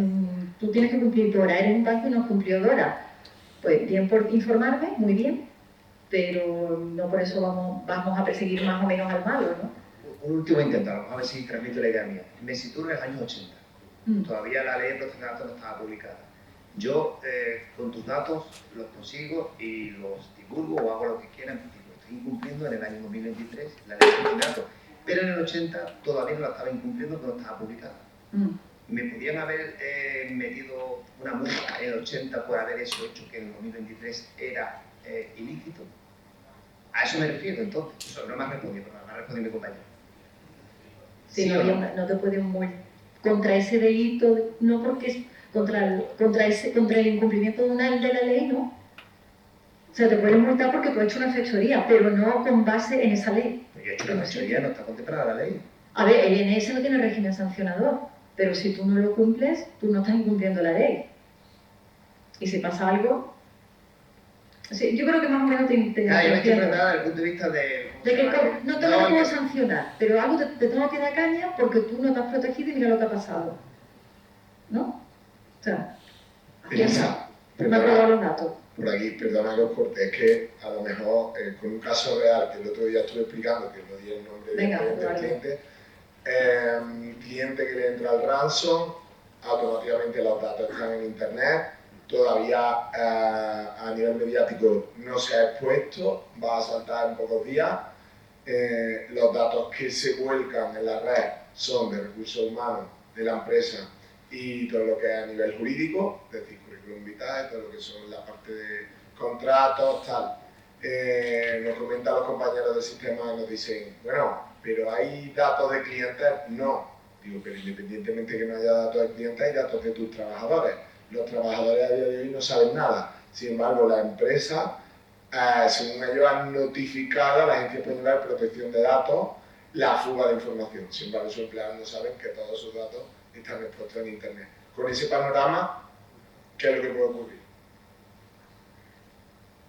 tú tienes que cumplir tu hora, eres un banco y no has cumplido tu hora. Pues bien por informarme, muy bien, pero no por eso vamos a perseguir más o menos al malo, ¿no? Un último intento, a ver si transmito la idea mía. Mesitur en los años 80. Todavía la ley de protección de datos no estaba publicada. Yo, con tus datos, los consigo y los divulgo o hago lo que quieran. Estoy incumpliendo en el año 2023 la ley de protección de datos. Pero en el 80 todavía no la estaba incumpliendo porque no estaba publicada. ¿Me podían haber metido una multa en el 80 por haber hecho que en el 2023 era ilícito? A eso me refiero, entonces. Eso no me ha respondido, me ha respondido mi compañero. Sí, no te pueden multar contra ese delito, no porque es contra el incumplimiento de la ley, ¿no? O sea, te pueden multar porque tú has hecho una fechoría, pero no con base en esa ley. Porque he hecho una fechoría, no está contemplada la ley. A ver, el INS no tiene régimen sancionador, pero si tú no lo cumples, tú no estás incumpliendo la ley. Y si pasa algo... Sí, yo creo que más o menos te yo me estoy preguntando desde el punto de vista de que no te lo puedo sancionar, pero algo te tengo que dar caña porque tú no te has protegido y mira lo que ha pasado. ¿No? O sea, piensa, me ha probado los datos. Por aquí, perdona que os corte, es que a lo mejor con un caso real que el otro día estuve explicando, que no di el nombre del cliente, cliente que le entra al ransom, automáticamente los datos están en internet, todavía a nivel mediático no se ha expuesto, va a saltar en pocos días. Los datos que se vuelcan en la red son de recursos humanos de la empresa y todo lo que es a nivel jurídico, es decir, currículum vitae, todo lo que son la parte de contratos, tal. Nos comentan los compañeros del sistema y nos dicen, bueno, pero hay datos de clientes, no. Digo, pero independientemente que no haya datos de clientes, hay datos de tus trabajadores. Los trabajadores a día de hoy no saben nada. Sin embargo, la empresa, según ellos han notificado a la Agencia Española de Protección de Datos la fuga de información. Sin embargo, sus empleados no saben que todos sus datos están expuestos en Internet. Con ese panorama, ¿qué es lo que puede ocurrir?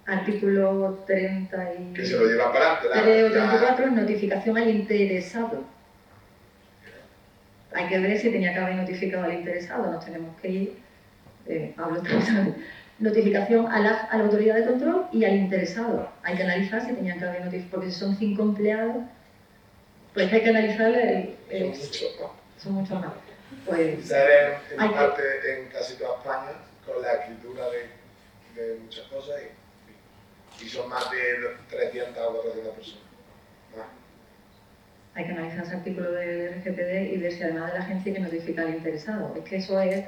Artículo 30 y... Que se lo lleva para adelante. 34, notificación al interesado. Hay que ver si tenía que haber notificado al interesado, nos tenemos que ir, hablo notificación a la autoridad de control y al interesado. Hay que analizar si tenían que haber notificado, porque si son 5 empleados, pues hay que analizar son muchos más. Pues, se ven en parte en casi toda España con la escritura de muchas cosas y son más de 300 o 400 personas. Hay que analizar ese artículo del RGPD y ver si además de la agencia hay que notifica al interesado. Es que eso es,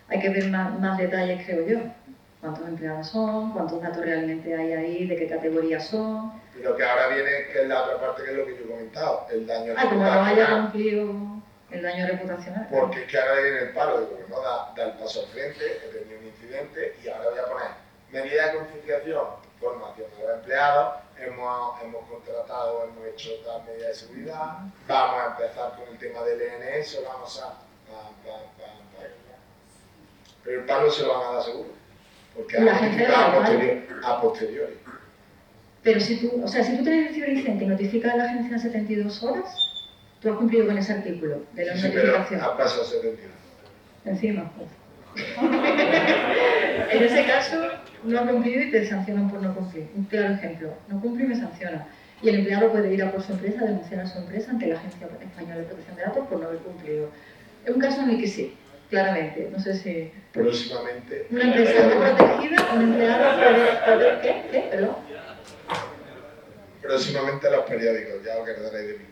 hay que ver más detalles, creo yo. Cuántos empleados son, cuántos datos realmente hay ahí, de qué categoría son. Pero que ahora viene, que es la otra parte, que es lo que yo he comentado, el daño reputacional. Como no haya cumplido el daño reputacional. Porque es que ahora viene el palo de que no da el paso al frente, he tenido un incidente y ahora voy a poner medidas de concienciación, formación a los empleados, hemos contratado, hemos hecho tal medida de seguridad, vamos a empezar con el tema del ENS, vamos a... Pero el palo se lo van a dar seguro, porque a posteriori. Pero si tú tienes el ciberincidente y notificas a la agencia en 72 horas, tú has cumplido con ese artículo de la notificación. Pero ha pasado 72. Encima. En ese caso, no ha cumplido y te sancionan por no cumplir. Un claro ejemplo, no cumple y me sanciona. Y el empleado puede ir a por su empresa, denunciar a su empresa ante la Agencia Española de Protección de Datos por no haber cumplido. Es un caso en el que sí, claramente. No sé si... Próximamente... Una empresa no protegida, un empleado puede... ¿Qué? ¿Perdón? Próximamente los periódicos, ya os acordaréis de mí.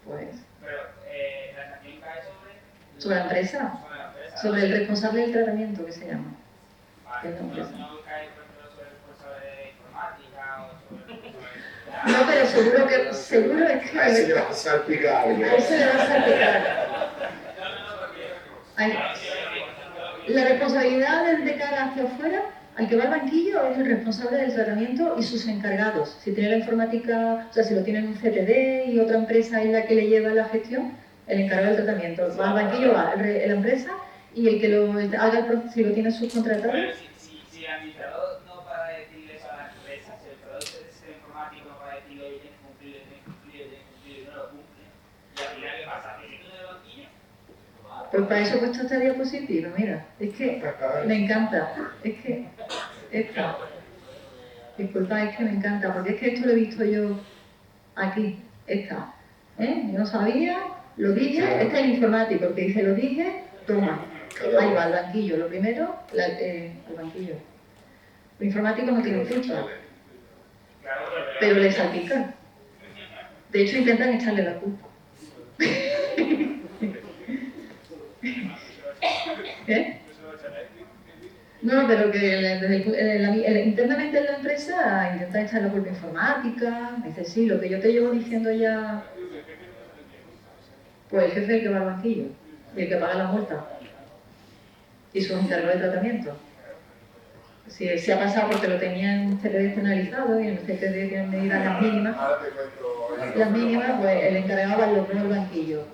Pues... Pero la sanción cae sobre la empresa, sobre el responsable del tratamiento, que se llama. Vale, no cae, por ejemplo, sobre el responsable de informática o sobre el responsable de... No, pero seguro es que... A ese le va a salpicar algo. A ese le va a salpicar. La responsabilidad de cara hacia afuera, al que va al banquillo, es el responsable del tratamiento y sus encargados. Si tiene la informática, o sea, si lo tiene en un CTD y otra empresa es la que le lleva la gestión, el encargado del tratamiento. Va al banquillo, va la empresa y el que lo haga, si lo tiene subcontratado. Pero si el administrador no para decirle eso a la empresa, si el producto del sistema informático no para decirle, oye, tienes que cumplir, y no lo cumple, y al final, ¿qué pasa? ¿Que si tú en el banquillo? Pues para eso he puesto esta diapositiva, mira, es que me encanta, es que esta, disculpa, es que me encanta, porque es que esto lo he visto yo aquí, esta, yo no sabía, lo dije, este es el informático, el que dice lo dije, toma, ahí va, al banquillo, lo primero, al banquillo. El informático no tiene culpa, pero le salpica, de hecho intentan echarle la culpa. ¿Eh? No, pero que internamente en la empresa intentan echar la culpa informática, dice sí, lo que yo te llevo diciendo ya, pues el jefe es el que va al banquillo y el que paga la multa y sus encargados de tratamiento. Si ha pasado porque lo tenían CTD penalizado y en el CTD tienen medidas las mínimas, pues el encargado va los dos al banquillo,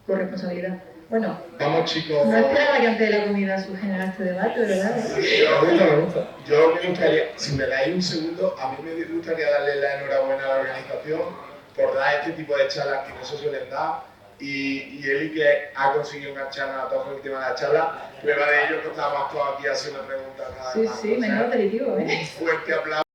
corresponsabilidad. Bueno, vamos chicos. No esperaba que antes de la comida surgiera este debate, ¿verdad? Me gusta. Yo me gustaría, si me dais un segundo, a mí me gustaría darle la enhorabuena a la organización por dar este tipo de charlas que no se suelen dar. Y Eli, que ha conseguido engancharnos a todos con el tema de la charla, prueba de ello que estábamos todos aquí haciendo preguntas. Sí, menos aperitivo, Un fuerte aplauso.